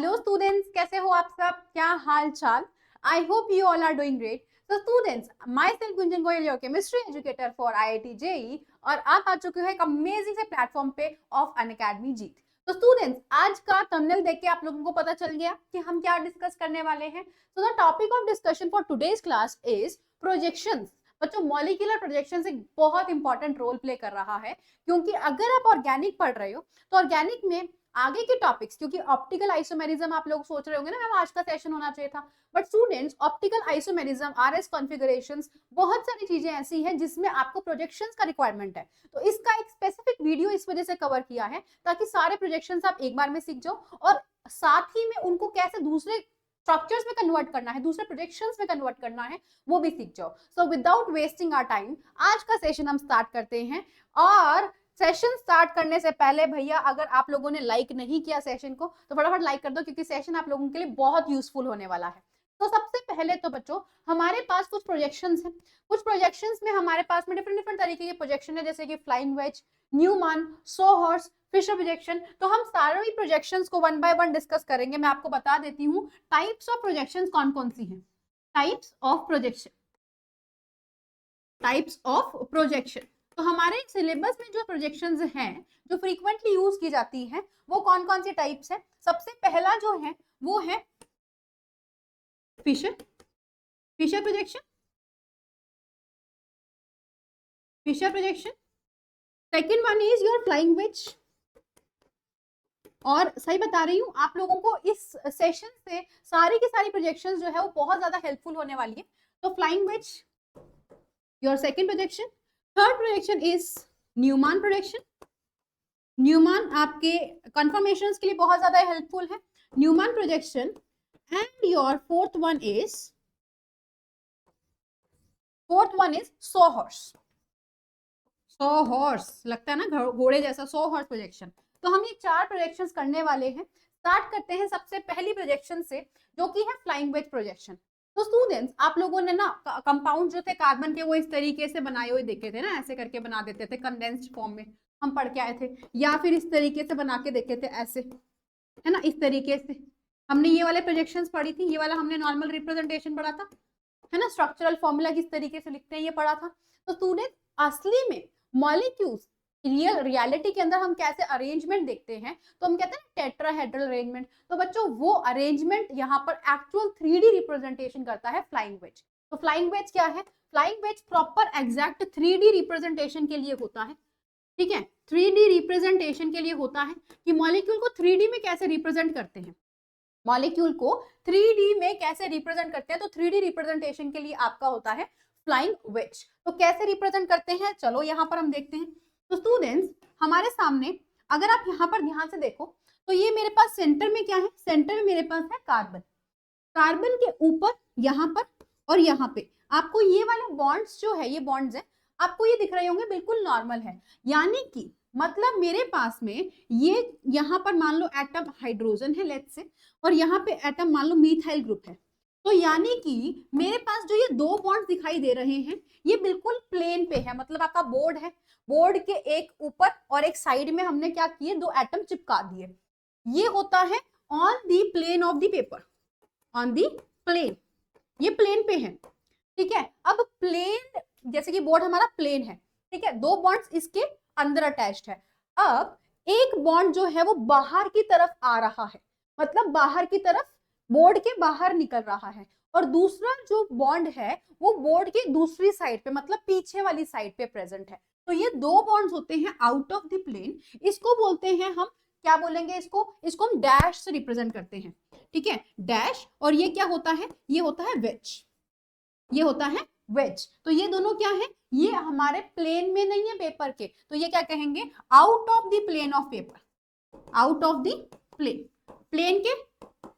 Hello students, कैसे हो आप सब? क्या हाल चाल? I hope you all are doing great. तो students, myself Gunjan Goyal, your chemistry educator for IIT JEE, और आप आ चुके हो एक अमेजिंग से प्लेटफॉर्म पे ऑफ अनअकैडमी जीत। तो स्टूडेंट्स, आज का थंबनेल देख के आप लोगों को पता चल गया कि हम क्या डिस्कस करने वाले हैं। So the topic of discussion for today's class is projections. बच्चों, मॉलिक्यूलर प्रोजेक्शंस एक बहुत इंपॉर्टेंट रोल प्ले कर रहा है, क्योंकि अगर आप ऑर्गेनिक पढ़ रहे हो तो ऑर्गेनिक में आगे के टॉपिक्स, क्योंकि ऑप्टिकल आइसोमेरिज्म आप लोग सोच रहे होंगे ना मैम आज का सेशन होना चाहिए था, but students optical isomerism, RS configurations, बहुत सारी चीजें ऐसी हैं जिसमें आपको प्रोजेक्शंस का रिक्वायरमेंट है। तो इसका एक स्पेसिफिक वीडियो इस वजह से कवर किया है ताकि सारे प्रोजेक्शंस आप एक बार में सीख जाओ, और साथ ही में उनको कैसे दूसरे स्ट्रक्चर्स में कन्वर्ट करना है, दूसरे प्रोजेक्शंस में कन्वर्ट करना है, वो भी सीख जाओ। So without wasting our time आज का सेशन हम स्टार्ट करते हैं। और सेशन स्टार्ट करने से पहले भैया, अगर आप लोगों ने लाइक नहीं किया सेशन को तो फटाफट लाइक कर दो, क्योंकि सेशन आप लोगों के लिए बहुत यूजफुल होने वाला है। तो सबसे पहले तो बच्चों, हमारे पास कुछ प्रोजेक्शंस हैं। कुछ प्रोजेक्शंस में हमारे पास में डिफरेंट डिफरेंट तरीके के प्रोजेक्शन है, जैसे कि flying wedge, Newman, sawhorse, Fischer projection. तो हम सारे ही प्रोजेक्शंस को वन बाय वन डिस्कस करेंगे। मैं आपको बता देती हूँ टाइप्स ऑफ प्रोजेक्शंस कौन कौन सी हैं। Types of projection, types of projection. तो हमारे सिलेबस में जो प्रोजेक्शंस हैं जो फ्रीक्वेंटली यूज की जाती हैं, वो कौन कौन सी टाइप्स है? सबसे पहला जो है वो है Fischer, Fischer projection, Fischer projection. Second one is your flying wedge. और सही बता रही हूँ आप लोगों को, इस सेशन से सारी की सारी प्रोजेक्शंस जो है वो बहुत ज्यादा हेल्पफुल होने वाली है। तो flying wedge your second projection. Third projection is Newman projection. Newman आपके कंफर्मेशंस के लिए बहुत ज्यादा हेल्पफुल है, Newman projection. And your fourth one is sawhorse. Sawhorse लगता है ना घोड़े जैसा, सोहर्स प्रोजेक्शन। तो हम ये चार प्रोजेक्शंस करने वाले हैं। स्टार्ट करते हैं सबसे पहली प्रोजेक्शन से, जो कि है फ्लाइंग वेज प्रोजेक्शन। तो स्टूडेंट्स, आप लोगों ने ना कंपाउंड जो थे कार्बन के, वो इस तरीके से बनाए हुए देखे थे ना, ऐसे करके बना देते थे कंडेंस्ड फॉर्म में, हम पढ़ के आए थे। या फिर इस तरीके से बना के देखे थे, ऐसे, है ना, इस तरीके से हमने ये वाले प्रोजेक्शंस पढ़ी थी। ये वाला हमने नॉर्मल रिप्रेजेंटेशन पढ़ा था, है ना, स्ट्रक्चरल फॉर्मूला किस तरीके से लिखते हैं ये पढ़ा था। तो स्टूडेंट, असली में मॉलिक्यूल्स रियलिटी के अंदर हम कैसे अरेंजमेंट देखते हैं, तो हम कहते हैं टेट्राहेड्रल अरेंजमेंट। तो बच्चों, वो अरेंजमेंट यहाँ पर एक्चुअल 3D रिप्रेजेंटेशन करता है फ्लाइंग वेज। तो फ्लाइंग वेज क्या है? Flying wedge proper exact 3D representation के लिए होता है। ठीक है, 3D रिप्रेजेंटेशन के लिए होता है कि मॉलिक्यूल को 3D में कैसे रिप्रेजेंट करते हैं, मॉलिक्यूल को 3D में कैसे रिप्रेजेंट करते हैं। तो 3D रिप्रेजेंटेशन के लिए आपका होता है फ्लाइंग वेज। तो कैसे रिप्रेजेंट करते हैं, चलो यहां पर हम देखते हैं। तो स्टूडेंट्स, हमारे सामने अगर आप यहां पर ध्यान से देखो, तो ये मेरे पास सेंटर में क्या है? सेंटर में मेरे पास है कार्बन। कार्बन के ऊपर यहां पर और यहां पे आपको ये वाले बॉन्ड्स जो है, ये बॉन्ड्स है, आपको ये दिख रहे होंगे, बिल्कुल नॉर्मल है। यानी कि मतलब मेरे पास में ये यहां पर मान लो एटम हाइड्रोजन है लेट्स से, और यहाँ पे एटम मान लो मिथाइल ग्रुप है। तो यानी कि मेरे पास जो ये दो बॉन्ड दिखाई दे रहे हैं, ये बिल्कुल प्लेन पे है। मतलब आपका बोर्ड है, बोर्ड के एक ऊपर और एक साइड में हमने क्या किए, दो एटम चिपका दिए। ये होता है on the plane of the paper, on the plane, ये प्लेन पे है। ठीक है, अब प्लेन, जैसे कि बोर्ड हमारा प्लेन है, ठीक है, दो बॉन्ड्स इसके अंदर अटैच्ड है। अब एक बॉन्ड जो है वो बाहर की तरफ आ रहा है, मतलब बाहर की तरफ, बोर्ड के बाहर निकल रहा है, और दूसरा जो बॉन्ड है वो बोर्ड की दूसरी साइड पे, मतलब पीछे वाली साइड पे प्रेजेंट है। तो ये दो बॉन्ड्स होते हैं आउट ऑफ द प्लेन। इसको बोलते हैं हम, क्या बोलेंगे इसको हम डैश से रिप्रेजेंट करते हैं। ठीक है, डैश। और ये क्या होता है? ये होता है वेज, ये होता है वेज। तो ये दोनों क्या है? ये हमारे प्लेन में नहीं है पेपर के, तो ये क्या कहेंगे? Out of the plane of paper, out of the plane, plane के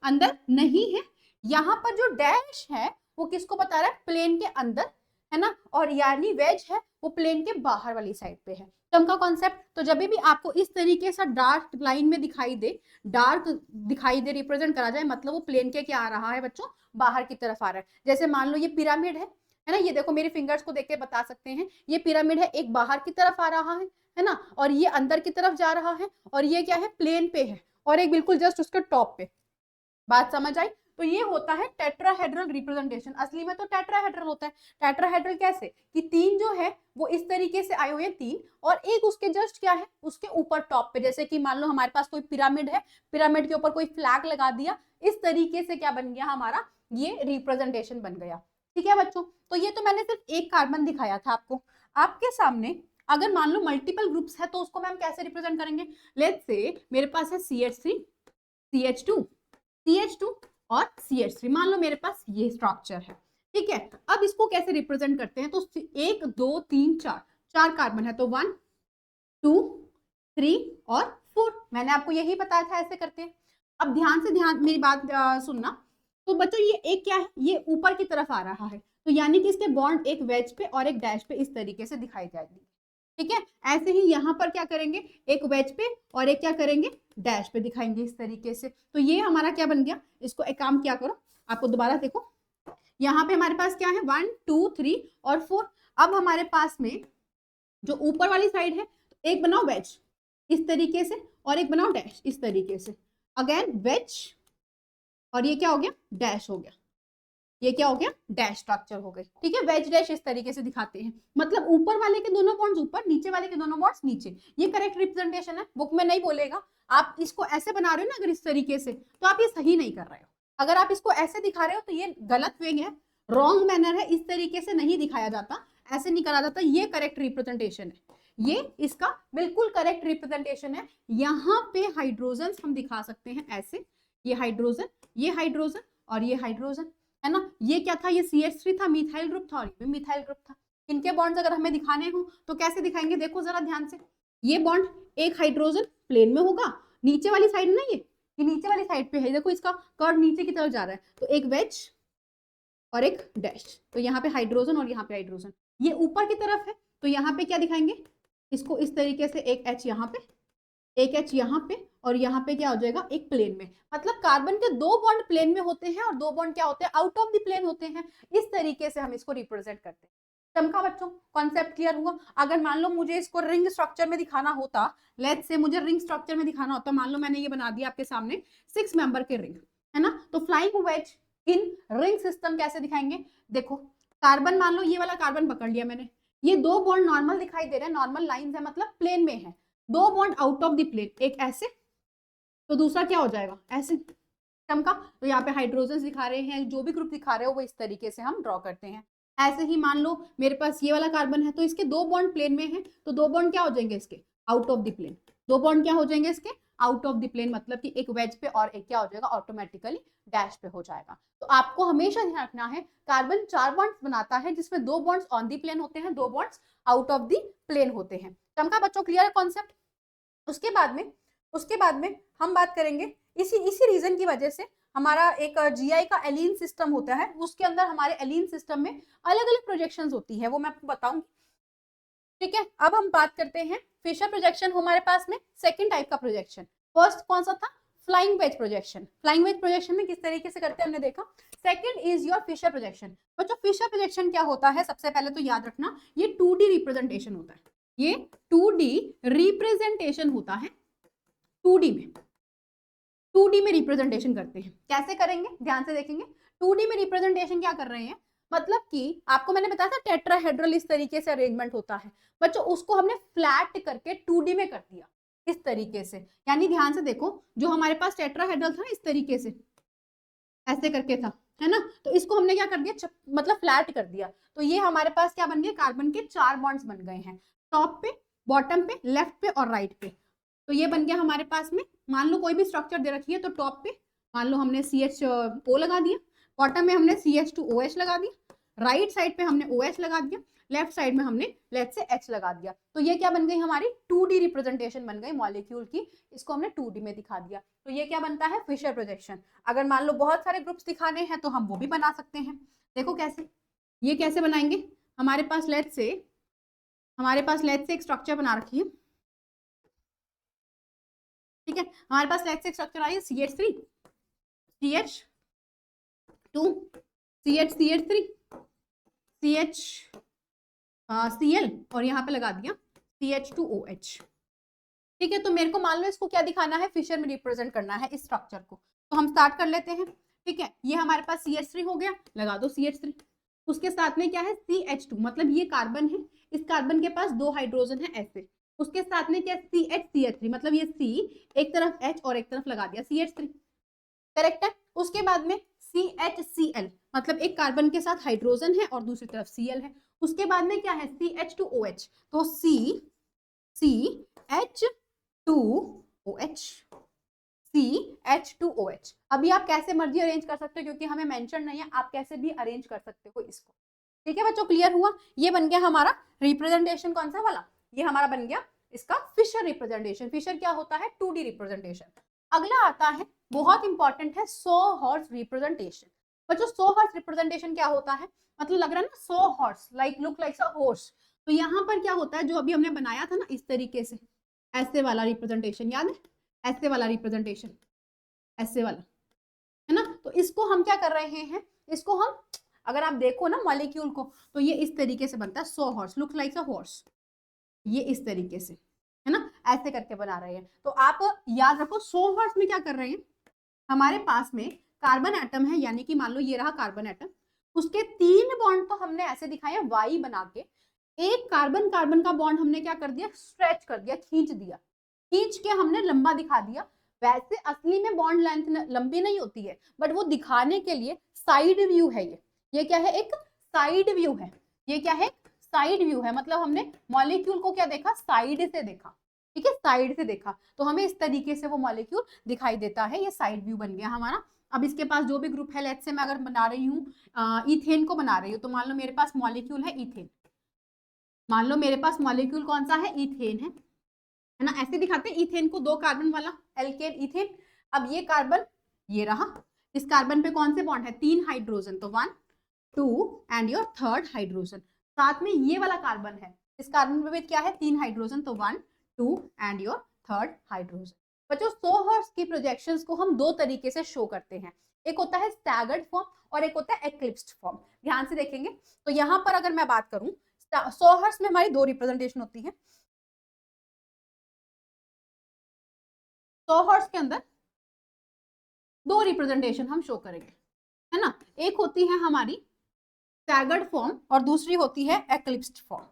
अंदर नहीं है। यहां पर जो डैश है वो किसको बता रहा है? प्लेन के अंदर, है ना, और यानी वेज है वो प्लेन के बाहर वाली साइड पे है। टर्म का कॉन्सेप्ट, तो जब भी आपको इस तरीके से डार्क लाइन में दिखाई दे, डार्क दिखाई दे, रिप्रेजेंट करा जाए, मतलब वो प्लेन के क्या आ रहा है बच्चों? बाहर की तरफ आ रहा है। जैसे मान लो ये पिरामिड है ना, ये देखो मेरे फिंगर्स को देख के बता सकते हैं, ये पिरामिड है, एक बाहर की तरफ आ रहा है ना, और ये अंदर की तरफ जा रहा है, और ये क्या है? प्लेन पे है, और एक बिल्कुल जस्ट उसके टॉप पे। बात समझ आई? तो ये होता है टेट्राहेड्रल रिप्रेजेंटेशन। असली में तो टेट्राहेड्रल होता है। टेट्राहेड्रल कैसे कि 3 जो है वो इस तरीके से आए हुए हैं 3, और एक उसके जस्ट क्या है, उसके ऊपर टॉप पे, जैसे कि मान लो हमारे पास कोई पिरामिड है, पिरामिड के ऊपर कोई फ्लैग लगा दिया, इस तरीके से क्या बन गया हमारा, ये रिप्रेजेंटेशन बन गया। ठीक है बच्चों, तो ये तो मैंने सिर्फ एक कार्बन दिखाया था आपको। आपके सामने अगर मान लो मल्टीपल ग्रुप्स है तो उसको मैम कैसे रिप्रेजेंट करेंगे? लेट्स से मेरे पास है CH3, CH2, CH2 और CH3, मान लो मेरे पास ये स्ट्रक्चर है। ठीक है, अब इसको कैसे रिप्रेजेंट करते हैं? तो 1 2 3 4, 4 कार्बन है, तो 1 2 3 और 4, मैंने आपको यही बताया था ऐसे करते हैं। अब ध्यान मेरी बात सुनना। तो बच्चों ये एक क्या है, ये ऊपर की तरफ आ रहा है, तो यानी कि इसके बॉन्ड एक वेज पे और एक डैश पे इस तरीके से दिखाई जाएगी। ठीक है, ऐसे ही यहाँ पर क्या करेंगे, एक वेज पे और एक क्या करेंगे, डैश पे दिखाएंगे इस तरीके से। तो ये हमारा क्या बन गया, इसको एक काम क्या करो, आपको दोबारा देखो, यहाँ पे हमारे पास क्या है 1 2 3 और 4। अब हमारे पास में जो ऊपर वाली साइड है, एक बनाओ वेज इस तरीके से और एक बनाओ डैश इस तरीके से, अगेन वेज और ये क्या हो गया, डैश हो गया, ये क्या हो गया, डैश स्ट्रक्चर हो गई। ठीक है, वेज डैश इस तरीके से दिखाते हैं, मतलब ऊपर वाले के दोनों बॉन्ड्स ऊपर, नीचे वाले के दोनों बॉन्ड्स नीचे। ये करेक्ट रिप्रेजेंटेशन है, बुक में नहीं बोलेगा। आप इसको ऐसे बना रहे हो ना अगर इस तरीके से, तो आप ये सही नहीं कर रहे हो। अगर आप इसको ऐसे दिखा रहे हो तो ये गलत वे है, रॉन्ग मैनर है, इस तरीके से नहीं दिखाया जाता, ऐसे नहीं करा जाता। ये करेक्ट रिप्रेजेंटेशन है, ये इसका बिल्कुल करेक्ट रिप्रेजेंटेशन है। यहाँ पे हाइड्रोजन हम दिखा सकते हैं ऐसे, ये हाइड्रोजन, ये हाइड्रोजन और ये हाइड्रोजन, है ना। ये क्या था, ये CH3 था, मिथाइल ग्रुप था, और ये मिथाइल ग्रुप था। इनके बॉन्ड्स अगर हमें दिखाने हो तो कैसे दिखाएंगे, देखो जरा ध्यान से। ये बॉन्ड एक हाइड्रोजन प्लेन में होगा, नीचे वाली साइड ना, ये नीचे वाली साइड पे है, देखो इसका कर्व नीचे की तरफ जा रहा है, तो एक वेज और एक डैश, तो यहाँ पे हाइड्रोजन और यहाँ पे हाइड्रोजन। ये ऊपर की तरफ है, तो यहाँ पे क्या दिखाएंगे, इसको इस तरीके से, एक H यहाँ पे, एक H यहाँ पे, और यहाँ पे क्या हो जाएगा, एक प्लेन में। मतलब कार्बन के 2 बॉन्ड प्लेन में होते हैं और 2 बॉन्ड क्या होते हैं, आउट ऑफ द प्लेन होते हैं। इस तरीके से हम इसको रिप्रेजेंट करते हैं। चमका बच्चों, कॉन्सेप्ट क्लियर हुआ? अगर मान लो मुझे इसको रिंग स्ट्रक्चर में दिखाना होता, लेट्स से मुझे रिंग स्ट्रक्चर में दिखाना होता, मान लो मैंने ये बना दिया आपके सामने 6 मेंबर के रिंग, है ना। तो flying ways in ring system कैसे दिखाएंगे, देखो कार्बन, मान लो ये वाला कार्बन पकड़ लिया मैंने, ये 2 बॉन्ड नॉर्मल दिखाई दे रहे हैं, नॉर्मल लाइंस है, मतलब प्लेन में है। 2 bond out of the plane, एक ऐसे तो दूसरा क्या हो जाएगा, ऐसे। चमका? तो यहाँ पे हाइड्रोजन दिखा रहे हैं, जो भी ग्रुप दिखा रहे हो वो इस तरीके से हम ड्रॉ करते हैं। ऐसे ही मान लो मेरे पास ये वाला कार्बन है, तो इसके 2 बॉन्ड प्लेन में है, तो 2 बॉन्ड क्या हो जाएंगे इसके, out of the plane. 2 bond क्या हो जाएंगे इसके, आउट ऑफ द प्लेन, मतलब कि एक वेज पे और एक क्या हो जाएगा, ऑटोमेटिकली डैश पे हो जाएगा। तो आपको हमेशा ध्यान रखना है, कार्बन 4 बॉन्ड्स बनाता है, जिसमें 2 बॉन्ड्स ऑन दी प्लेन होते हैं, 2 bonds out of the plane होते हैं। चमका बच्चों, क्लियर है कॉन्सेप्ट? उसके बाद में हम बात करेंगे, इसी रीजन की वजह से हमारा एक GI का एलीन सिस्टम होता है, उसके अंदर हमारे एलीन सिस्टम में अलग अलग प्रोजेक्शंस होती है, वो मैं आपको बताऊंगी। ठीक है, अब हम बात करते हैं फिशर प्रोजेक्शन। हमारे पास में सेकंड टाइप का प्रोजेक्शन, फर्स्ट कौन सा था, flying wedge projection. Flying wedge projection में किस तरीके से करते हैं हमने देखा। Second is your Fischer projection. बच्चों फिशर प्रोजेक्शन क्या होता है, सबसे पहले तो याद रखना, ये 2D रिप्रेजेंटेशन होता है, ये 2D रिप्रेजेंटेशन होता है, 2D में रिप्रेजेंटेशन करते हैं। कैसे करेंगे, ध्यान से देखेंगे। 2D में रिप्रेजेंटेशन क्या कर रहे हैं, मतलब कि आपको मैंने बताया था टेट्राहेड्रल इस तरीके से अरेंजमेंट होता है बच्चों, उसको हमने फ्लैट करके 2D में कर दिया इस तरीके से। यानी ध्यान से देखो, जो हमारे पास टेट्राहेड्रल था इस तरीके से ऐसे करके था, है ना, तो इसको हमने क्या कर दिया, मतलब फ्लैट कर दिया। तो ये हमारे पास क्या बन गया, कार्बन के 4 बॉन्ड्स बन गए हैं, टॉप पे, बॉटम पे, लेफ्ट पे और राइट पे। तो ये बन गया हमारे पास में, मान लो कोई भी स्ट्रक्चर दे रखी है, तो टॉप पे मान लो हमने CHO लगा दिया, बॉटम में हमने CH2OH लगा दिया, राइट साइड पे हमने OH लगा दिया, लेफ्ट साइड में हमने लेट्स से H लगा दिया। तो ये क्या बन गई, हमारी 2D रिप्रेजेंटेशन बन गई मॉलिक्यूल की, इसको हमने 2D में दिखा दिया। तो ये क्या बनता है, फिशर प्रोजेक्शन। अगर मान लो बहुत सारे ग्रुप्स दिखाने हैं तो हम वो भी बना सकते हैं। देखो कैसे, ये कैसे बनाएंगे, हमारे पास लेट्स से एक स्ट्रक्चर बना रखी है, ठीक है, हमारे पास लेट्स से एक स्ट्रक्चर आई है CH3 CH2 CH3 CHCl और यहाँ पे लगा दिया CH2OH। ठीक है, तो मेरे को मान लो इसको क्या दिखाना है, फिशर में रिप्रेजेंट करना है इस स्ट्रक्चर को। तो हम स्टार्ट कर लेते हैं, ठीक है। ये हमारे पास CH3 हो गया, लगा दो CH3। उसके साथ में क्या है CH2, मतलब ये कार्बन है, इस कार्बन के पास 2 हाइड्रोजन है ऐसे। उसके साथ में क्या CH3, मतलब ये C, एक तरफ H और एक तरफ लगा दिया CH3, करेक्ट है। उसके बाद में CHCl, मतलब एक कार्बन के साथ हाइड्रोजन है और दूसरी तरफ Cl है। उसके बाद में क्या है CH2OH, तो CH2OH, CH2OH। अभी आप कैसे मर्जी अरेंज कर सकते हो क्योंकि हमें मेंशन नहीं है, आप कैसे भी अरेंज कर सकते हो इसको, ठीक है बच्चों, क्लियर हुआ। ये बन गया हमारा रिप्रेजेंटेशन, कौन सा वाला, ये हमारा बन गया इसका फिशर रिप्रेजेंटेशन। फिशर क्या होता है 2D रिप्रेजेंटेशन। अगला आता है, बहुत इंपॉर्टेंट है, सो हॉर्स रिप्रेजेंटेशन। बच्चों सो हॉर्स रिप्रेजेंटेशन क्या होता है, मतलब लग रहा है ना so horse, like look like a horse. तो यहाँ पर क्या होता है, जो अभी हमने बनाया था ना इस तरीके से, ऐसे वाला रिप्रेजेंटेशन, याद है, ऐसे वाला रिप्रेजेंटेशन, ऐसे वाला, है ना। तो इसको हम क्या कर रहे हैं, इसको हम, अगर आप देखो ना मॉलिक्यूल को, तो ये इस तरीके से बनता है, so horse, look like a horse, ये इस तरीके से, है ना, ऐसे करके बना रहे हैं। तो आप याद रखो सो हॉर्स में क्या कर रहे हैं, हमारे पास में कार्बन एटम है, यानी कि मान लो ये रहा कार्बन एटम, उसके 3 बॉन्ड तो हमने ऐसे दिखाए वाई बना के, एक कार्बन कार्बन का बॉन्ड हमने क्या कर दिया, स्ट्रेच कर दिया, खींच दिया, खींच के हमने लंबा दिखा दिया। वैसे असली में बॉन्ड लेंथ लंबी नहीं होती है, बट वो दिखाने के लिए साइड व्यू है ये क्या है, एक साइड व्यू है, ये क्या है, साइड व्यू है, मतलब हमने मॉलिक्यूल को क्या देखा, साइड से देखा, ठीक है, साइड से देखा, तो हमें इस तरीके से वो मॉलिक्यूल दिखाई देता है, ये साइड व्यू बन गया हमारा। अब इसके पास जो भी ग्रुप है, लेट्स से मैं अगर बना रही हूँ इथेन को बना रही हूँ, तो मान लो मेरे पास मॉलिक्यूल है इथेन, मान लो मेरे पास मॉलिक्यूल कौन सा है, इथेन है ना, ऐसे दिखाते हैं इथेन को, 2 कार्बन वाला एल्केन इथेन। अब ये कार्बन, ये रहा, इस कार्बन पे कौन से बॉन्ड है, 3 हाइड्रोजन, तो 1 2 एंड योर 3rd हाइड्रोजन। साथ में ये वाला कार्बन है, इस कार्बन पे क्या है, 3 हाइड्रोजन, तो 1 2 एंड योर 3rd हाइड्रोजन। बच्चों सो हॉर्स की प्रोजेक्शंस को हम 2 तरीके से शो करते हैं, एक होता है स्टैगर्ड फॉर्म और एक होता है एक्लिप्स्ड फॉर्म। ध्यान से देखेंगे तो यहाँ पर अगर मैं बात करूं, सो हॉर्स में हमारी 2 रिप्रेजेंटेशन होती है, सो हॉर्स के अंदर 2 रिप्रेजेंटेशन हम शो करेंगे, है ना, एक होती है हमारी स्टैगर्ड फॉर्म और दूसरी होती है एक्लिप्स्ड फॉर्म,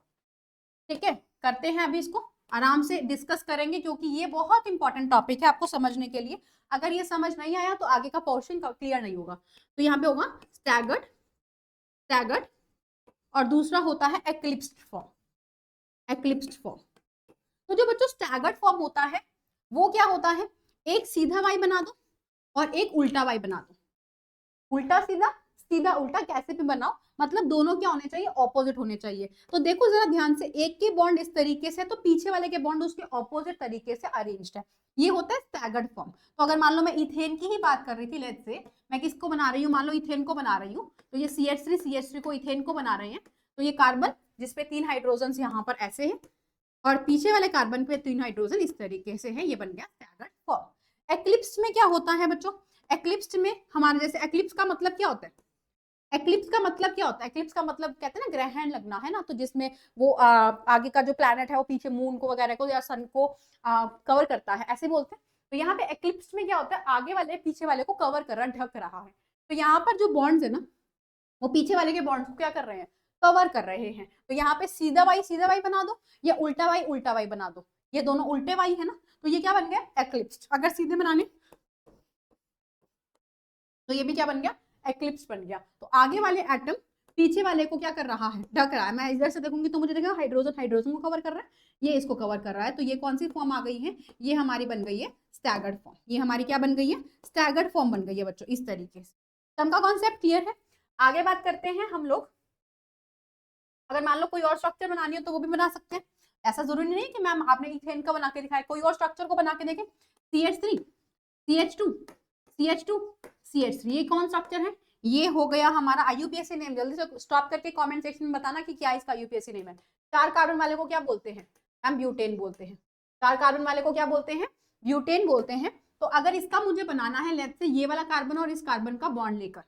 ठीक है। करते हैं अभी इसको आराम से डिस्कस करेंगे क्योंकि ये बहुत इंपॉर्टेंट टॉपिक है आपको समझने के लिए। अगर ये समझ नहीं आया तो आगे का पोर्शन क्लियर नहीं होगा। तो यहाँ पे होगा स्टैगर्ड, स्टैगर्ड, और दूसरा होता है एक्लिप्स्ड फॉर्म, एक्लिप्स्ड फॉर्म। तो जो बच्चों स्टैगर्ड फॉर्म होता है वो क्या होता है, एक सीधा वाई बना दो और एक उल्टा वाई बना दो, उल्टा सीधा, सीधा उल्टा, कैसे भी बनाओ, मतलब दोनों क्या होने चाहिए, ऑपोजिट होने चाहिए। तो देखो जरा ध्यान से, एक के बॉन्ड इस तरीके से, तो पीछे वाले के बॉन्ड उसके ऑपोजिट तरीके से अरेंज्ड है, ये होता है स्टैगर्ड फॉर्म। तो अगर मान लो मैं इथेन की ही बात कर रही थी, लेट्स से मैं किसको बना रही हूँ, मान लो इथेन को बना रही हूँ, तो ये CH3 को इथेन को बना रहे हैं, तो ये कार्बन जिसपे 3 हाइड्रोजन यहाँ पर ऐसे है और पीछे वाले कार्बन पे 3 हाइड्रोजन इस तरीके से है, ये बन गया स्टैगर्ड फॉर्म। एक्लिप्स में क्या होता है बच्चों, एक्लिप्स में हमारे जैसे, एक्लिप्स का मतलब क्या होता है, एक्लिप्स का मतलब क्या होता है, एक्लिप्स का मतलब कहते हैं ना ग्रहण लगना, है ना, तो जिसमें वो आगे का जो प्लैनेट है वो पीछे मून को वगैरह को या सन को कवर करता है, ऐसे बोलते हैं। तो यहाँ पे एक्लिप्स में क्या होता है, आगे वाले पीछे वाले को कवर कर रहा, ढक रहा है। तो यहाँ पर जो बॉन्ड्स है ना, वो पीछे वाले के बॉन्ड्स को क्या कर रहे हैं, कवर कर रहे हैं। तो यहाँ पे सीधा वाई बना दो या उल्टा वाई बना दो, ये दोनों उल्टे वाई है ना, तो ये क्या बन गया, एक्लिप्स। अगर सीधे बनाने तो ये भी क्या बन गया, एक्लिप्स बन गया। तो आगे वाले एटम पीछे वाले को क्या कर रहा है, ढक रहा है। मैं इधर से देखूंगी तो मुझे देखा हाइड्रोजन हाइड्रोजन को कवर कर रहा है, ये इसको कवर कर रहा है। तो ये कौन सी फॉर्म आ गई है, ये हमारी बन गई है स्टैगर्ड फॉर्म। ये हमारी क्या बन गई है, स्टैगर्ड फॉर्म बन गई है बच्चों, इस तरीके से। टर्म का कॉन्सेप्ट क्लियर है। आगे बात करते हैं हम लोग, अगर मान लो कोई और स्ट्रक्चर बनानी हो तो वो भी बना सकते हैं, ऐसा जरूरी नहीं है कि मैम आपने इथेन का बना के दिखाया, कोई और स्ट्रक्चर को बना के देखें। CH3 CH2 CH2 CH3, ये कौन स्ट्रक्चर है, ये हो गया हमारा IUPAC नेम। जल्दी से स्टॉप करके कमेंट सेक्शन में बताना कि क्या इसका IUPAC नेम है। 4 कार्बन वाले को क्या बोलते हैं, हम ब्यूटेन बोलते हैं। 4 कार्बन वाले को क्या बोलते हैं, ब्यूटेन बोलते हैं। तो अगर इसका मुझे बनाना है, लेट्स से ये वाला कार्बन और इस कार्बन का बॉन्ड लेकर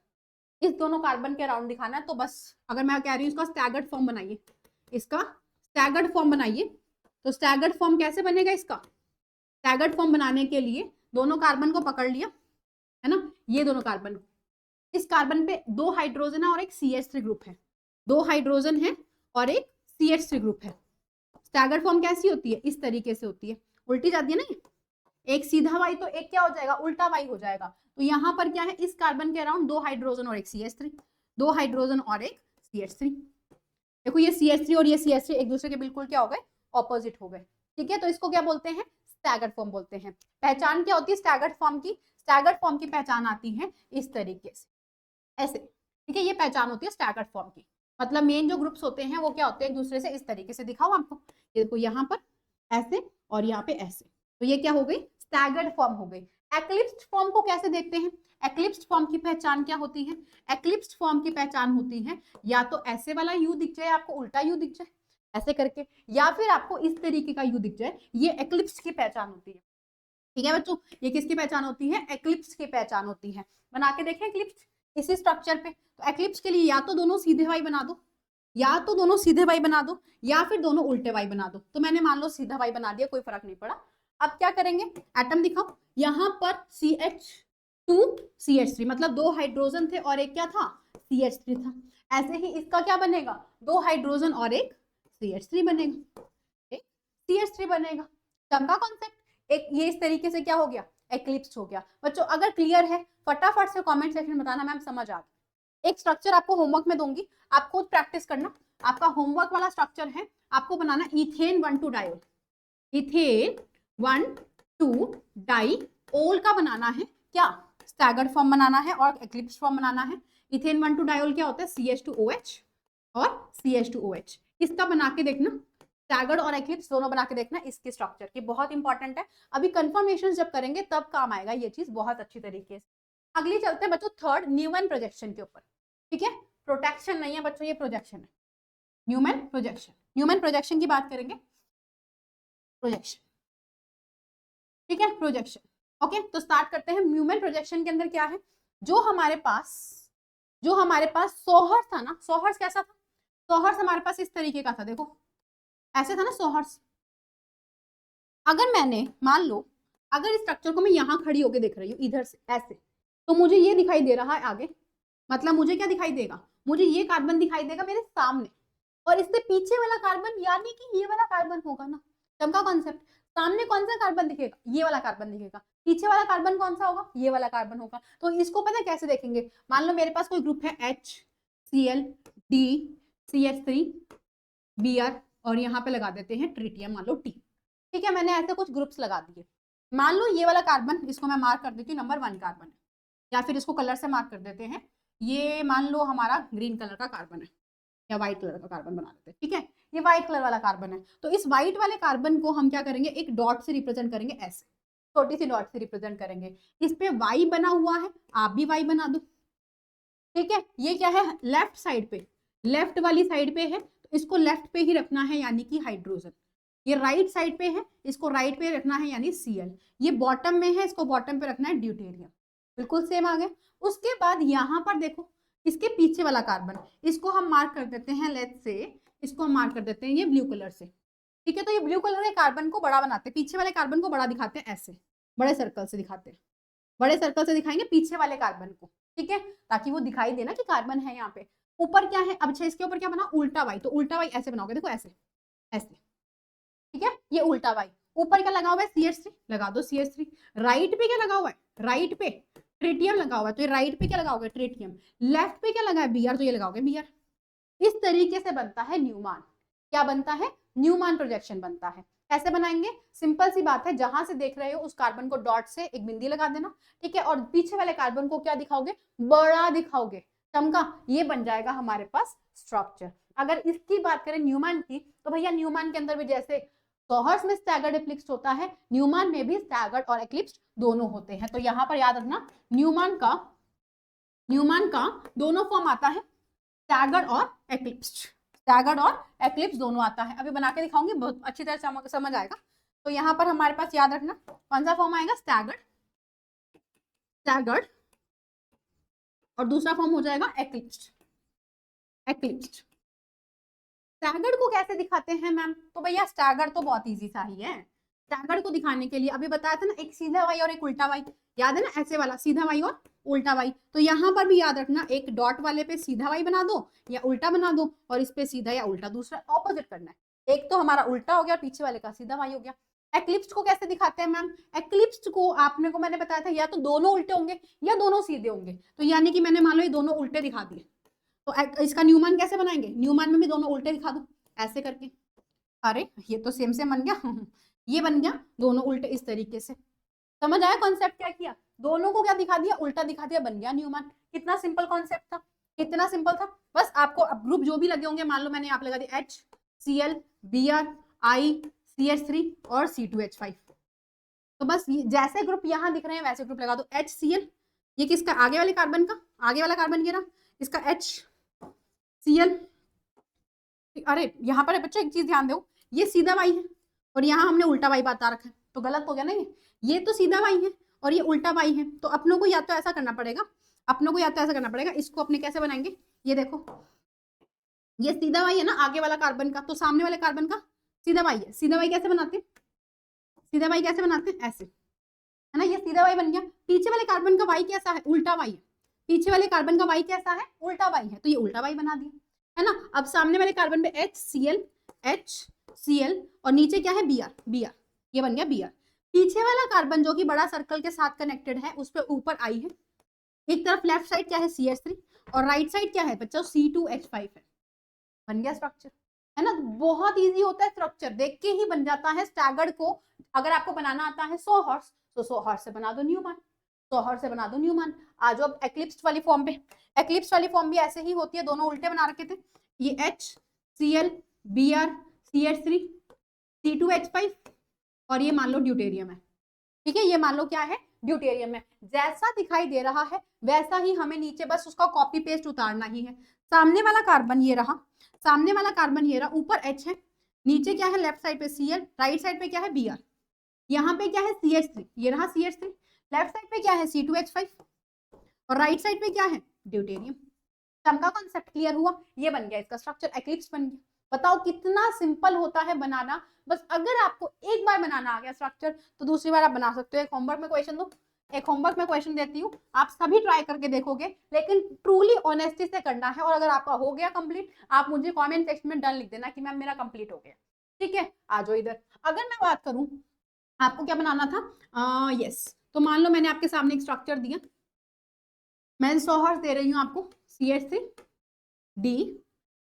इस दोनों कार्बन के अराउंड दिखाना है, तो बस अगर मैं कह रही हूँ इसका स्टैगर्ड फॉर्म बनाइए, इसका स्टैगर्ड फॉर्म बनाइए, तो स्टैगर्ड फॉर्म कैसे बनेगा, इसका स्टैगर्ड फॉर्म बनाने के लिए दोनों कार्बन को पकड़ लिया, है ना, ये दोनों कार्बन। इस कार्बन पे 2 हाइड्रोजन है और एक CH3 ग्रुप है, 2 हाइड्रोजन है और एक CH3 ग्रुप है। स्टैगर्ड फॉर्म कैसी होती है, इस तरीके से होती है, उल्टी जाती है ना, एक सीधा वाई तो एक क्या हो जाएगा, उल्टा वाई हो जाएगा। तो यहाँ पर क्या है, इस कार्बन के अराउंड 2 हाइड्रोजन और एक CH3, 2 हाइड्रोजन और एक CH3। देखो ये CH3 और ये CH3 एक दूसरे के बिल्कुल क्या हो गए, ऑपोजिट हो गए। ठीक है, तो इसको क्या बोलते हैं, स्टैगर्ड फॉर्म बोलते हैं। पहचान क्या होती है स्टैगर्ड फॉर्म की, स्टैगर्ड फॉर्म की पहचान आती है इस तरीके से, ऐसे। ठीक है, ये पहचान होती है स्टैगर्ड फॉर्म की, मतलब मेन जो ग्रुप्स होते हैं वो क्या होते हैं, एक दूसरे से इस तरीके से। दिखाओ आपको, ये देखो यहाँ पर ऐसे और यहाँ पे ऐसे, तो ये क्या हो गई, स्टैगर्ड फॉर्म हो गई। एक्लिप्स्ड फॉर्म को कैसे देखते हैं, एक्लिप्स्ड फॉर्म की पहचान क्या होती है, एक्लिप्स्ड फॉर्म की पहचान होती है या तो ऐसे वाला यू दिख जाए आपको, उल्टा यू दिख जाए ऐसे करके, या फिर आपको इस तरीके का यू दिख जाए, ये एक्लिप्स की पहचान होती है। ठीक है बच्चों, ये किसकी पहचान होती है, एक्लिप्स की पहचान होती है। बना के देखें एक्लिप्स इसी स्ट्रक्चर पे। तो एक्लिप्स के लिए या तो दोनों सीधे वाई बना दो, या तो दोनों सीधे वाई बना दो, या फिर दोनों उल्टे वाई बना दो। तो मैंने मान लो सीधा वाई बना दिया, कोई फर्क नहीं पड़ा। अब क्या करेंगे, एटम दिखाओ, यहाँ पर CH2 CH3, मतलब 2 हाइड्रोजन थे और एक क्या था, CH3 था। ऐसे ही इसका क्या बनेगा, 2 हाइड्रोजन और एक CH3 बनेगा, एक CH3 बनेगा। चमका कॉन्सेप्ट, एक ये इस तरीके से क्या हो गया, एक्लिप्स हो गया। बच्चों अगर क्लियर है फटाफट से कमेंट सेक्शन में बताना मैम समझ आ गया। एक स्ट्रक्चर आपको होमवर्क में दूंगी, आप खुद प्रैक्टिस करना। आपका होमवर्क वाला स्ट्रक्चर है, आपको बनाना इथेन 1,2 डायोल, इथेन 1,2 डाइओल का बनाना है, क्या स्टैगर्ड फॉर्म बनाना है और एक्लिप्स फॉर्म बनाना है। इथेन 1,2 डायोल क्या होता है, CH2OH और CH2OH। इसका बना के देखना, स्टैगर्ड और एक्लिप्स दोनों बना के देखना, इसके स्ट्रक्चर की बहुत इंपॉर्टेंट है। अभी कंफर्मेशन जब करेंगे तब काम आएगा ये चीज बहुत अच्छी तरीके से। अगली चलते हैं बच्चों थर्ड, न्यूमैन प्रोजेक्शन के ऊपर। ठीक है, प्रोटेक्शन नहीं है बच्चों, ये प्रोजेक्शन है, न्यूमैन प्रोजेक्शन। न्यूमैन प्रोजेक्शन की बात करेंगे, प्रोजेक्शन। ठीक है, प्रोजेक्शन। ओके, तो स्टार्ट करते हैं। न्यूमैन प्रोजेक्शन के अंदर क्या है, जो हमारे पास सोहर्स था ना, सोहर्स कैसा था, सोहर्स हमारे पास इस तरीके का था, देखो ऐसे था ना सोहर्स। अगर मैंने मान लो, अगर इस स्ट्रक्चर को मैं यहाँ खड़ी होकर देख रही हूँ इधर से ऐसे, तो मुझे ये दिखाई दे रहा है आगे, मतलब मुझे क्या दिखाई देगा, मुझे ये कार्बन दिखाई देगा मेरे सामने, और इससे पीछे वाला कार्बन यानी कि ये वाला कार्बन होगा ना। चमका कॉन्सेप्ट, सामने कौन सा कार्बन दिखेगा, ये वाला कार्बन दिखेगा, पीछे वाला कार्बन कौन सा होगा, ये वाला कार्बन होगा। तो इसको पता है कैसे देखेंगे, मान लो मेरे पास कोई ग्रुप है HCl D CH3 Br और यहाँ पे लगा देते हैं ट्रिटियम, मान लो T। ठीक है, मैंने ऐसे कुछ ग्रुप्स लगा दिए। मान लो ये वाला कार्बन, इसको मैं मार्क कर देती हूँ नंबर 1 कार्बन है, या फिर इसको कलर से मार्क कर देते हैं, ये मान लो हमारा ग्रीन कलर का कार्बन है या व्हाइट कलर का कार्बन बना देते हैं। ठीक है, ये व्हाइट कलर वाला कार्बन है, तो इस व्हाइट वाले कार्बन को हम क्या करेंगे, एक डॉट से रिप्रेजेंट करेंगे, ऐसे छोटी सी डॉट से रिप्रेजेंट करेंगे। इस पे वाई बना हुआ है, आप भी वाई बना दो। ठीक है, ये क्या है, लेफ्ट साइड पे, लेफ्ट वाली साइड पे है, तो इसको लेफ्ट पे ही रखना है यानी कि हाइड्रोजन। ये राइट साइड पे है, इसको राइट पे रखना है यानी Cl। ये बॉटम में है, इसको बॉटम पे रखना है ड्यूटेरियम। बिल्कुल सेम आ गया। उसके बाद यहाँ पर देखो, इसके पीछे वाला कार्बन, इसको हम मार्क कर देते हैं, लेट्स से इसको हम मार्क कर देते हैं ये ब्लू कलर से। ठीक है, तो ये ब्लू कलर के कार्बन को बड़ा बनाते हैं, पीछे वाले कार्बन को बड़ा दिखाते हैं, ऐसे बड़े सर्कल से दिखाते हैं, बड़े सर्कल से दिखाएंगे पीछे वाले कार्बन को। ठीक है, ताकि वो दिखाई देना कि कार्बन है यहाँ पे। ऊपर क्या है, अब अच्छा इसके ऊपर क्या बना, उल्टा वाई, तो उल्टा वाई ऐसे बनाओगे, देखो ऐसे ऐसे। ठीक है, ये उल्टा वाई। ऊपर क्या लगा हुआ है, CH3 लगा दो, CH3। राइट पे क्या लगा हुआ है, राइट पे ट्रिटियम लगा हुआ है, तो ये राइट पे क्या लगाओगे, ट्रिटियम। लेफ्ट पे क्या लगा है, Br, तो ये लगाओगे Br। इस तरीके से बनता है न्यूमैन। क्या बनता है, न्यूमैन प्रोजेक्शन बनता है। कैसे बनाएंगे, सिंपल सी बात है, जहां से देख रहे हो उस कार्बन को डॉट से एक बिंदी लगा देना। ठीक है, और पीछे वाले कार्बन को क्या दिखाओगे, बड़ा दिखाओगे। चमका, ये बन जाएगा हमारे पास स्ट्रक्चर। अगर इसकी बात करें न्यूमैन की, तो भैया न्यूमैन के अंदर भी जैसे सोहर्स में स्टैगर्ड एक्लिप्स होता है, न्यूमैन में भी स्टैगर्ड और एक्लिप्स दोनों होते हैं। तो यहाँ पर याद रखना, न्यूमैन का दोनों फॉर्म आता है, स्टैगर्ड और एक्लिप्स। स्टैगर्ड और एक्लिप्स दोनों आता है। अभी बना के दिखाऊंगी, बहुत अच्छी तरह समझ आएगा। तो यहाँ पर हमारे पास याद रखना कौन सा फॉर्म आएगा, स्टैगर्ड, और दूसरा फॉर्म हो जाएगा एक्लिप्स्ड। स्टैगर्ड को कैसे दिखाते हैं मैम, तो भैया स्टैगर्ड तो बहुत इजी सा ही है। स्टैगर्ड को दिखाने के लिए अभी बताया था ना, एक सीधा वाई और एक उल्टा वाई। याद है ना, ऐसे वाला सीधा वाई और उल्टा वाई। तो यहाँ पर भी याद रखना, एक डॉट वाले पे सीधा वाई बना दो या उल्टा बना दो, और इस पे सीधा या उल्टा, दूसरा ऑपोजिट करना है। एक तो हमारा उल्टा हो गया, पीछे वाले का सीधा वाई हो गया। एक्लिप्स को कैसे दिखाते हैं मैम? एक्लिप्स को आपने को मैंने बताया था, या तो दोनों उल्टे होंगे या दोनों सीधे होंगे। तो यानी कि मैंने मान लो ये दोनों उल्टे दिखा दिए, तो इसका न्यूमान कैसे बनाएंगे? न्यूमान में भी दोनों उल्टे दिखा दो ऐसे करके। अरे ये तो सेम सेम बन गया ये बन गया दोनों उल्टे इस तरीके से। समझ आया कॉन्सेप्ट क्या किया? दोनों को क्या दिखा दिया? उल्टा दिखा दिया, बन गया न्यूमान। कितना सिंपल कॉन्सेप्ट था, कितना सिंपल था। बस आपको अब ग्रुप जो भी लगे होंगे, मान लो मैंने आप लगा दिया HCl, Br, I, CH3 और C2H5। तो बस जैसे ग्रुप यहाँ दिख रहे हैं वैसे ग्रुप लगा दो। HCl ये किसका? आगे वाले कार्बन का, आगे वाला कार्बन ये रहा, इसका HCl। अरे यहाँ पर बच्चों एक चीज ध्यान दो, ये सीधा वाई है और यहाँ हमने उल्टा वाई बता रखा है, तो गलत हो गया ना। ये तो सीधा वाई है और ये उल्टा वाई है, तो अपनों को या तो ऐसा करना पड़ेगा, अपनों को या तो ऐसा करना पड़ेगा। इसको अपने कैसे बनाएंगे? ये देखो, ये सीधा वाई है ना आगे वाला कार्बन का, तो सामने वाले कार्बन का सीधा वाई है। सीधा वाई कैसे बनाते हैं? सीधा वाई कैसे बनाते हैं? ऐसे, है ना, ये सीधा वाई बन गया। पीछे वाले कार्बन का वाई कैसा है? उल्टा वाई है। पीछे वाले कार्बन का वाई कैसा है? उल्टा वाई है, तो ये उल्टा वाई बना दिया, है ना। अब सामने वाले कार्बन पे HCl और नीचे क्या है? Br, ये बन गया Br। पीछे वाला कार्बन जो कि बड़ा सर्कल के साथ कनेक्टेड है, उस पर ऊपर I है। एक तरफ लेफ्ट साइड क्या है? CH3 और राइट साइड क्या है बच्चों? C2H5 है। बन गया स्ट्रक्चर, है ना। बहुत इजी होता है स्ट्रक्चर, देख के ही बन जाता है। स्टैगर्ड को अगर आपको बनाना आता है 100 हॉर्स, तो 100 हॉर्स से बना दो न्यूमान, 100 हॉर्स से बना दो न्यूमान। आ जाओ अब एक्लिप्स वाली फॉर्म पे। एक्लिप्स वाली फॉर्म भी ऐसे ही होती है, दोनों उल्टे बना रखे थे। ये HCl, Br, CH3, C2H5 और ये मान लो ड्यूटेरियम है, ठीक है। ये मान लो क्या है? ड्यूटेरियम है। जैसा दिखाई दे रहा है वैसा ही हमें नीचे बस उसका कॉपी पेस्ट उतारना ही है। सामने वाला कार्बन ये रहा, सामने वाला कार्बन ये रहा, ऊपर H है, नीचे क्या है? लेफ्ट साइड पे Cl, राइट साइड पे क्या है? Br, यहाँ पे क्या है? CH3, ये रहा CH3, लेफ्ट साइड पे क्या है? C2H5 और राइट साइड पे क्या है? ड्यूटेरियम। सबका कॉन्सेप्ट क्लियर हुआ? ये बन गया इसका स्ट्रक्चर, एक्लिप्स बन गया। बताओ कितना सिंपल होता है बनाना। बस अगर आपको एक बार बनाना आ गया स्ट्रक्चर, तो दूसरी बार आप बना सकते हो। एक होमवर्क में क्वेश्चन दो, एक होमवर्क में क्वेश्चन देती हूँ, आप सभी ट्राई करके देखोगे, लेकिन ट्रूली ऑनेस्टी से करना है। और अगर आपका हो गया कंप्लीट, आप मुझे कमेंट सेक्शन में डन लिख देना कि मैम मेरा कंप्लीट हो गया, ठीक है। आ जाओ इधर। अगर मैं बात करूं आपको क्या बनाना था, यस, तो मान लो मैंने आपके सामने एक स्ट्रक्चर दिया, मैं 100 हॉर्स दे रही हूँ आपको, CH3, D,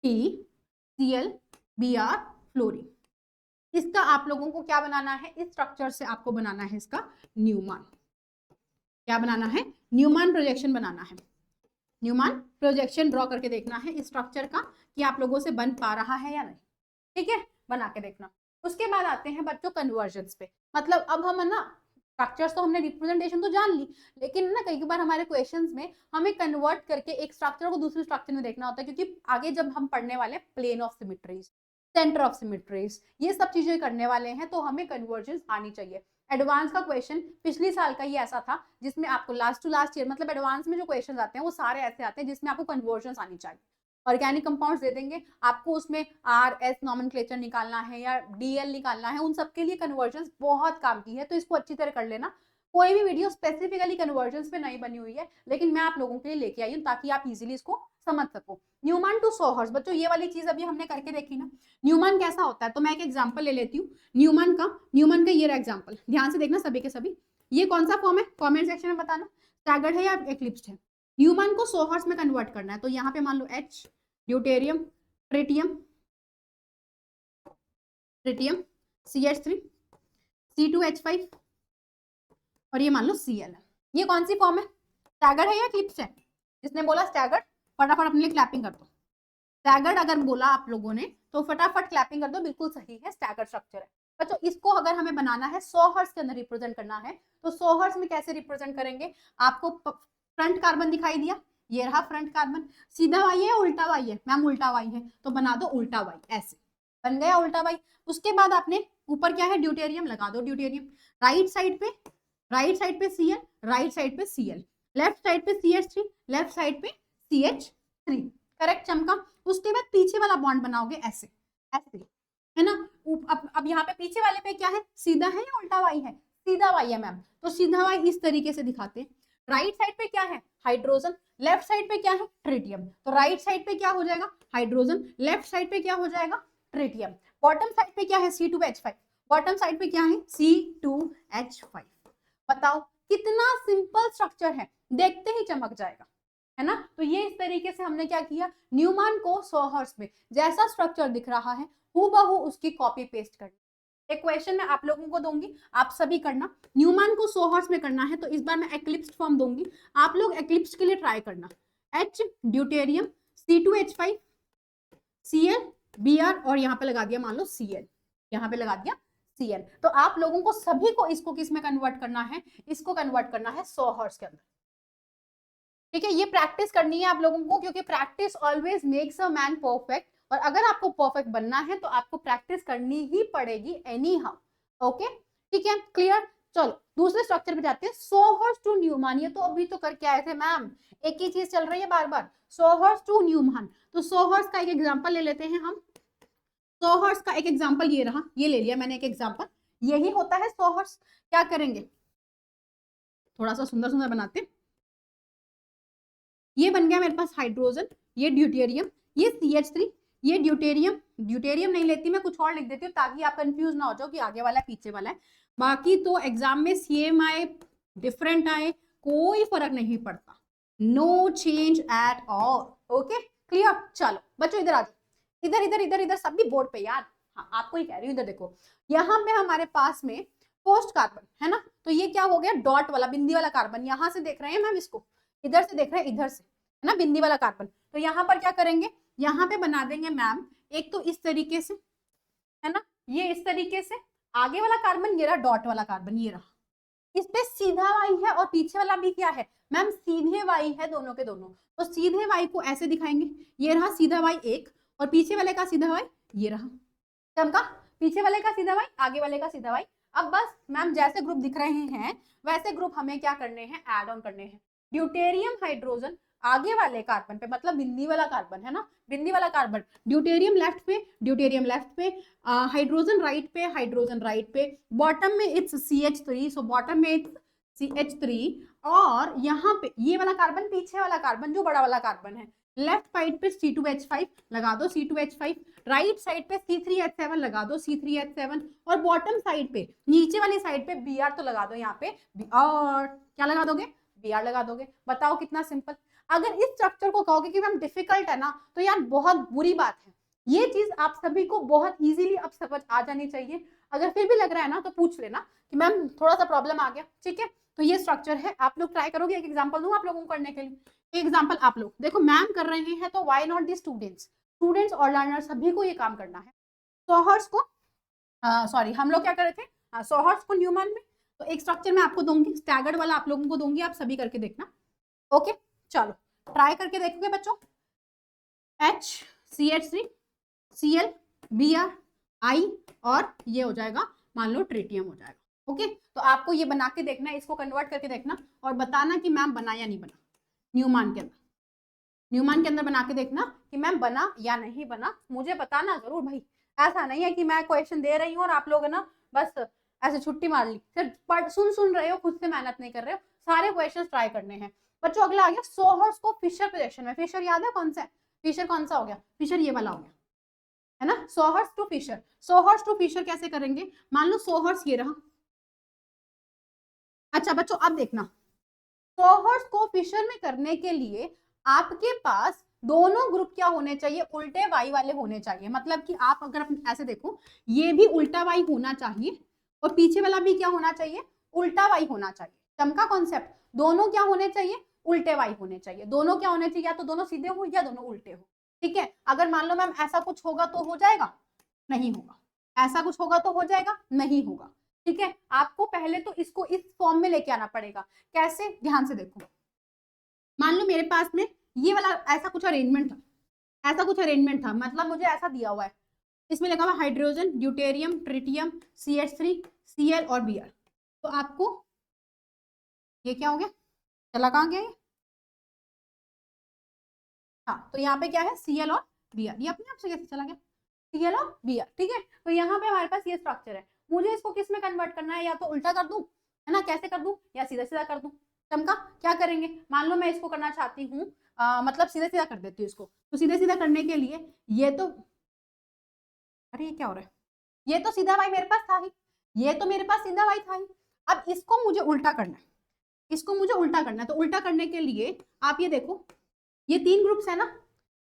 T, Cl, Br, fluorine. इसका आप लोगों को क्या बनाना है? इस स्ट्रक्चर से आपको बनाना है इसका न्यूमान। क्या बनाना है? न्यूमान प्रोजेक्शन बनाना है। न्यूमान प्रोजेक्शन ड्रॉ करके देखना है इस स्ट्रक्चर का कि आप लोगों से बन पा रहा है या नहीं, ठीक है, बना के देखना। उसके बाद आते हैं बच्चों कन्वर्जन्स पे। मतलब अब हम ना स्ट्रक्चर्स तो हमने रिप्रेजेंटेशन तो जान ली, लेकिन ना कई बार हमारे क्वेश्चंस में हमें कन्वर्ट करके एक स्ट्रक्चर को दूसरे स्ट्रक्चर में देखना होता है, क्योंकि आगे जब हम पढ़ने वाले हैं plane of symmetries, centre of symmetries, ये सब चीजें करने वाले हैं, तो हमें कन्वर्जेंस आनी चाहिए। एडवांस का क्वेश्चन पिछले साल का ही ऐसा था, जिसमें आपको लास्ट टू लास्ट ईयर, मतलब एडवांस में जो क्वेश्चन आते हैं वो सारे ऐसे आते हैं जिसमें आपको कन्वर्जन्स आनी चाहिए। ऑर्गेनिक कंपाउंड्स दे देंगे आपको, उसमें RS नॉमेनक्लेचर निकालना है या DL निकालना है, उन सबके लिए कन्वर्जन्स बहुत काम की है, तो इसको अच्छी तरह कर लेना। कोई भी वीडियो स्पेसिफिकली कन्वर्जन्स पे नहीं बनी हुई है, लेकिन मैं आप लोगों के लिए लेके आई हूँ ताकि आप इजीली इसको समझ सको। न्यूमान टू 100 हॉर्स, बच्चों ये वाली चीज अभी हमने करके देखी ना, न्यूमान कैसा होता है। तो मैं एक एग्जांपल ले लेती हूँ न्यूमान का ये रहा एग्जांपल, ध्यान से देखना सभी के सभी। ये कौन सा फॉर्म है? कमेंट सेक्शन में बताना, स्टैगर्ड है या एक्लिप्स्ड है। न्यूमान को 100 हॉर्स में कन्वर्ट करना है, तो यहाँ पे मान लो H, deuterium, tritium, CH3, C2H5 और ये मान लो Cl है। ये कौन सी फॉर्म है? स्टैगर्ड है या एक्लिप्स्ड है? जिसने बोला स्टैगर्ड फटाफट अपने लिए क्लैपिंग कर दो। स्टैगर्ड अगर बोला आप लोगों ने तो फटाफट क्लैपिंग कर दो, बिल्कुल सही है, स्टैगर्ड स्ट्रक्चर है। बच्चों इसको अगर हमें बनाना है 100 हर्ट्ज के अंदर रिप्रेजेंट करना है, तो 100 हर्ट्ज में कैसे रिप्रेजेंट करेंगे? आपको फ्रंट कार्बन दिखाई दिया, ये रहा फ्रंट कार्बन, सीधा वाई है उल्टा वाई है? मैम उल्टा वाई है, तो बना दो उल्टा वाई, ऐसे बन गया उल्टा वाई। उसके बाद आपने ऊपर क्या है? ड्यूटेरियम, लगा दो ड्यूटेरियम। राइट साइड पे Cl, राइट साइड पे Cl, लेफ्ट साइड पे CH3, लेफ्ट साइड पे CH3, करेक्ट चमका। उसके बाद पीछे वाला बॉन्ड बनाओगे ऐसे ऐसे, है ना। अब यहाँ पे पीछे वाले पे क्या है? सीधा है या उल्टा वाई है? सीधा वाई है मैम, तो सीधा वाई इस तरीके से दिखाते हैं। राइट साइड पे क्या है, हाइड्रोजन, लेफ्ट साइड पे क्या है, ट्रिटियम। तो राइट साइड पे क्या हो जाएगा, हाइड्रोजन, लेफ्ट साइड पे क्या हो जाएगा, ट्रिटियम। बॉटम साइड पे क्या है, C2H5, बॉटम साइड पे क्या है, C2H5। बताओ कितना सिंपल स्ट्रक्चर है, देखते ही चमक जाएगा, है ना। तो ये इस तरीके से हमने क्या किया, न्यूमैन को सोहर्स में जैसा स्ट्रक्चर दिख रहा है हूबहू उसकी कॉपी पेस्ट करनी। एक क्वेश्चन मैं आप लोगों को दूंगी, आप सभी करना। न्यूमैन को सोहर्स में करना है तो इस बार मैं एक्लिप्स्ड फॉर्म दूंगी, आप लोग एक्लिप्स्ड के लिए ट्राई करना। H deuterium, C2H5, Cl, Br और यहाँ पे लगा दिया मान लो Cl, यहाँ पे लगा दिया Cl। तो आप लोगों को सभी को इसको किस में कन्वर्ट करना है, इसको कन्वर्ट करना है सोहर्स के अंदर। ठीक है, ये प्रैक्टिस करनी है आप लोगों को, क्योंकि practice always makes a man perfect. और अगर आपको परफेक्ट बनना है तो आपको प्रैक्टिस करनी ही पड़ेगी एनी हाउ। ओके, ठीक है, क्लियर। चलो दूसरे स्ट्रक्चर पे जाते हैं, सोहर्स टू न्यूमैन। ये तो अभी तो करके आए थे मैम, एक ही चीज चल रही है बार बार, सोहर्स टू न्यूमैन। तो सोहर्स का एक एग्जांपल ले लेते हैं हम। सोहर्स का एक एग्जांपल ये रहा, ये ले लिया मैंने एक एग्जांपल, यही होता है सोहर्स। क्या करेंगे, थोड़ा सा सुंदर सुंदर बनाते हैं। ये बन गया मेरे पास हाइड्रोजन, ये ड्यूटेरियम, ये CH3, ये ड्यूटेरियम। ड्यूटेरियम नहीं लेती मैं, कुछ और लिख देती हूँ ताकि आप कंफ्यूज ना हो जाओ कि आगे वाला है पीछे वाला है। बाकी तो एग्जाम में सेम आए डिफरेंट आए कोई फर्क नहीं पड़ता, no change at all. Okay clear. चलो बच्चों इधर आ जाओ, इधर इधर इधर इधर सभी बोर्ड पे यार। हाँ आपको ही कह रही हूँ, इधर देखो, यहाँ पे हमारे पास में पोस्ट कार्बन है ना, तो ये क्या हो गया, डॉट वाला बिंदी वाला कार्बन। यहाँ से देख रहे हैं मैम इसको, इधर से देख रहे हैं, इधर से है ना, बिंदी वाला कार्बन। तो यहाँ पर क्या करेंगे, यहाँ पे बना देंगे मैम एक तो इस तरीके से, है ना, ये इस तरीके से। आगे वाला कार्बन ये रहा, डॉट वाला कार्बन ये रहा, इस पे सीधा वाई है और पीछे वाला भी क्या है मैम, सीधे वाई है दोनों के दोनों। तो सीधे वाई को ऐसे दिखाएंगे, ये रहा सीधा वाई एक, और पीछे वाले का सीधा वाई ये रहा। चमका, पीछे वाले का सीधा वाई, आगे वाले का सीधा वाई। अब बस मैम जैसे ग्रुप दिख रहे हैं वैसे ग्रुप हमें क्या करने हैं, ऐड ऑन करने हैं। ड्यूटेरियम हाइड्रोजन आगे वाले कार्बन पे, मतलब बिंदी वाला कार्बन है ना, बिंदी वाला कार्बन, ड्यूटेरियम लेफ्ट पे, ड्यूटेरियम लेफ्ट पे, हाइड्रोजन राइट पे, हाइड्रोजन राइट पे, बॉटम में इट्स CH3, सो बॉटम में इट्स CH3, और यहाँ पे ये वाला कार्बन, पीछे वाला कार्बन जो बड़ा वाला कार्बन है, लेफ्ट साइड पे C2H5 लगा दो, C2H5, राइट साइड पे C3H7 लगा दो, C3H7, और बॉटम साइड पे, नीचे वाली साइड पे Br तो लगा दो, यहाँ पे Br, क्या लगा दोगे, Br लगा दोगे। बताओ कितना सिंपल। अगर इस स्ट्रक्चर को कहोगे कि मैम डिफिकल्ट है ना, तो यार बहुत बुरी बात है। ये चीज आप सभी को बहुत इजीली अब समझ आ जानी चाहिए। अगर फिर भी लग रहा है ना तो पूछ लेना कि मैम थोड़ा सा प्रॉब्लम आ गया, ठीक है। तो ये स्ट्रक्चर है, आप लोग ट्राई करोगे, एक एग्जांपल दूं आप लोगों को करने के लिए। एग्जांपल आप लोग देखो, मैम कर रहे हैं तो why not the students, students और लर्नर्स सभी को ये काम करना है। सोहर्स को सॉरी हम लोग क्या कर रहे थे, सोहर्स को न्यूमैन में। तो एक स्ट्रक्चर मैं आपको दूंगी, स्टैगर्ड वाला आप लोगों को दूंगी, आप सभी करके देखना। ओके चलो ट्राई करके देखोगे बच्चों। H CH3 Cl Br I और ये हो जाएगा मान लो ट्रिटियम हो जाएगा। ओके तो आपको ये बना के देखना है, इसको कन्वर्ट करके देखना और बताना कि मैम बना या नहीं बना। न्यूमैन के अंदर, न्यूमैन के अंदर बना के देखना कि मैम बना या नहीं बना, मुझे बताना जरूर भाई। ऐसा नहीं है कि मैं क्वेश्चन दे रही हूँ और आप लोग ना बस ऐसे छुट्टी मार ली, सिर्फ सुन रहे हो, खुद से मेहनत नहीं कर रहे हो। सारे क्वेश्चन ट्राई करने हैं बच्चों। अगला आ गया सोहर्स को फिशर प्रोजेक्शन में। फिशर याद है कौन सा है, फिशर कौन सा हो गया, फिशर ये वाला हो गया है ना। Sawhorse to Fischer, sawhorse to Fischer कैसे करेंगे, मान लो सोहर्स ये रहा। अच्छा बच्चों अब देखना, सोहर्स को फिशर में करने के लिए आपके पास दोनों ग्रुप क्या होने चाहिए, उल्टे वाई वाले होने चाहिए। मतलब कि आप अगर ऐसे देखो, ये भी उल्टा वाई होना चाहिए और पीछे वाला भी क्या होना चाहिए, उल्टा वाई होना चाहिए। चमका कॉन्सेप्ट, दोनों क्या होने चाहिए, उल्टे वाई होने चाहिए। दोनों क्या होने चाहिए, या तो दोनों सीधे हो या दोनों उल्टे हो। ठीक है, अगर मान लो मैम ऐसा कुछ होगा तो हो जाएगा, नहीं होगा, ऐसा कुछ होगा तो हो जाएगा, नहीं होगा। ठीक है, आपको पहले तो इसको इस फॉर्म में लेके आना पड़ेगा। कैसे, ध्यान से देखो, मान लो मेरे पास में ये वाला ऐसा कुछ अरेंजमेंट था, ऐसा कुछ अरेंजमेंट था, मतलब मुझे ऐसा दिया हुआ है, इसमें लिखा हुआ hydrogen deuterium tritium CH3 Cl और Br। तो आपको ये क्या हो गया, चला कहाँ गया ये, हाँ तो यहाँ पे क्या है Cl और Br, ये अपने आप से कैसे चला गया, Cl और Br। ठीक है, तो यहाँ पे हमारे पास ये स्ट्रक्चर है, मुझे इसको किस में कन्वर्ट करना है, या तो उल्टा कर दूं है ना, कैसे कर दूं या सीधा सीधा कर दूं। चमका, क्या करेंगे, मान लो मैं इसको करना चाहती हूँ मतलब सीधा सीधा कर देती हूँ इसको, तो सीधा सीधा करने के लिए ये तो, अरे ये क्या हो रहा है, ये तो सीधा वाई मेरे पास था ही, ये तो मेरे पास सीधा वाई था ही। अब इसको मुझे उल्टा करना है, इसको मुझे उल्टा करना है, तो उल्टा करने के लिए आप ये देखो, ये 3 ग्रुप्स है ना,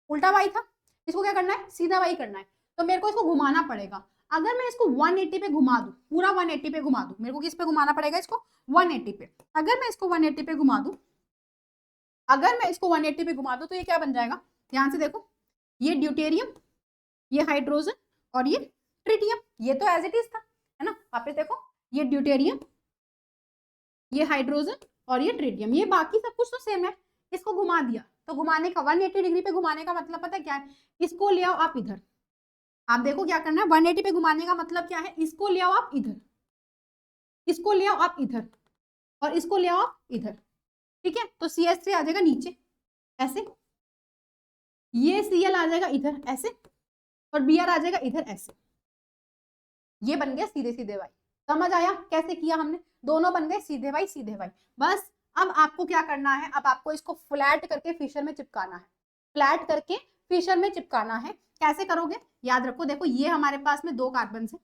उल्टा वाई था, इसको क्या करना है, सीधा वाई करना है, तो मेरे को इसको घुमाना पड़ेगा। अगर मैं इसको 180 पे घुमा दूं, पूरा 180 पे घुमा दूं, मेरे को किस पे घुमाना पड़ेगा, इसको 180 पे। अगर मैं इसको 180 पे घुमा दूं, अगर मैं इसको 180 पे घुमा दूं, तो ये क्या बन जाएगा, ध्यान से देखो, ये ड्यूटेरियम, ये हाइड्रोजन और ये ट्रिटियम, ये तो एज इट इज था, है ना, वापस देखो, ये ड्यूटेरियम, ये हाइड्रोजन और ये ट्रिटियम, ये बाकी सब कुछ तो सेम है। इसको घुमा दिया, तो घुमाने का 180 डिग्री पे घुमाने का मतलब पता है क्या है, इसको ले आओ आप इधर, आप देखो क्या करना है, 180 पे घुमाने का मतलब क्या है, इसको ले आओ आप इधर, इसको ले आओ आप इधर, और इसको ले आओ इधर, ठीक है, तो CH3 आ जाएगा नीचे ऐसे, ये Cl आ जाएगा इधर ऐसे, और Br आ जाएगा इधर ऐसे, ये बन गया सीधे सीधे वाई। समझ आया कैसे किया हमने, दोनों बन गए सीधे वाई सीधे वाई। बस अब आपको क्या करना है, अब आपको इसको फ्लैट करके फिशर में चिपकाना है, फ्लैट करके फिशर में चिपकाना है। कैसे करोगे, याद रखो, देखो ये हमारे पास में 2 कार्बन है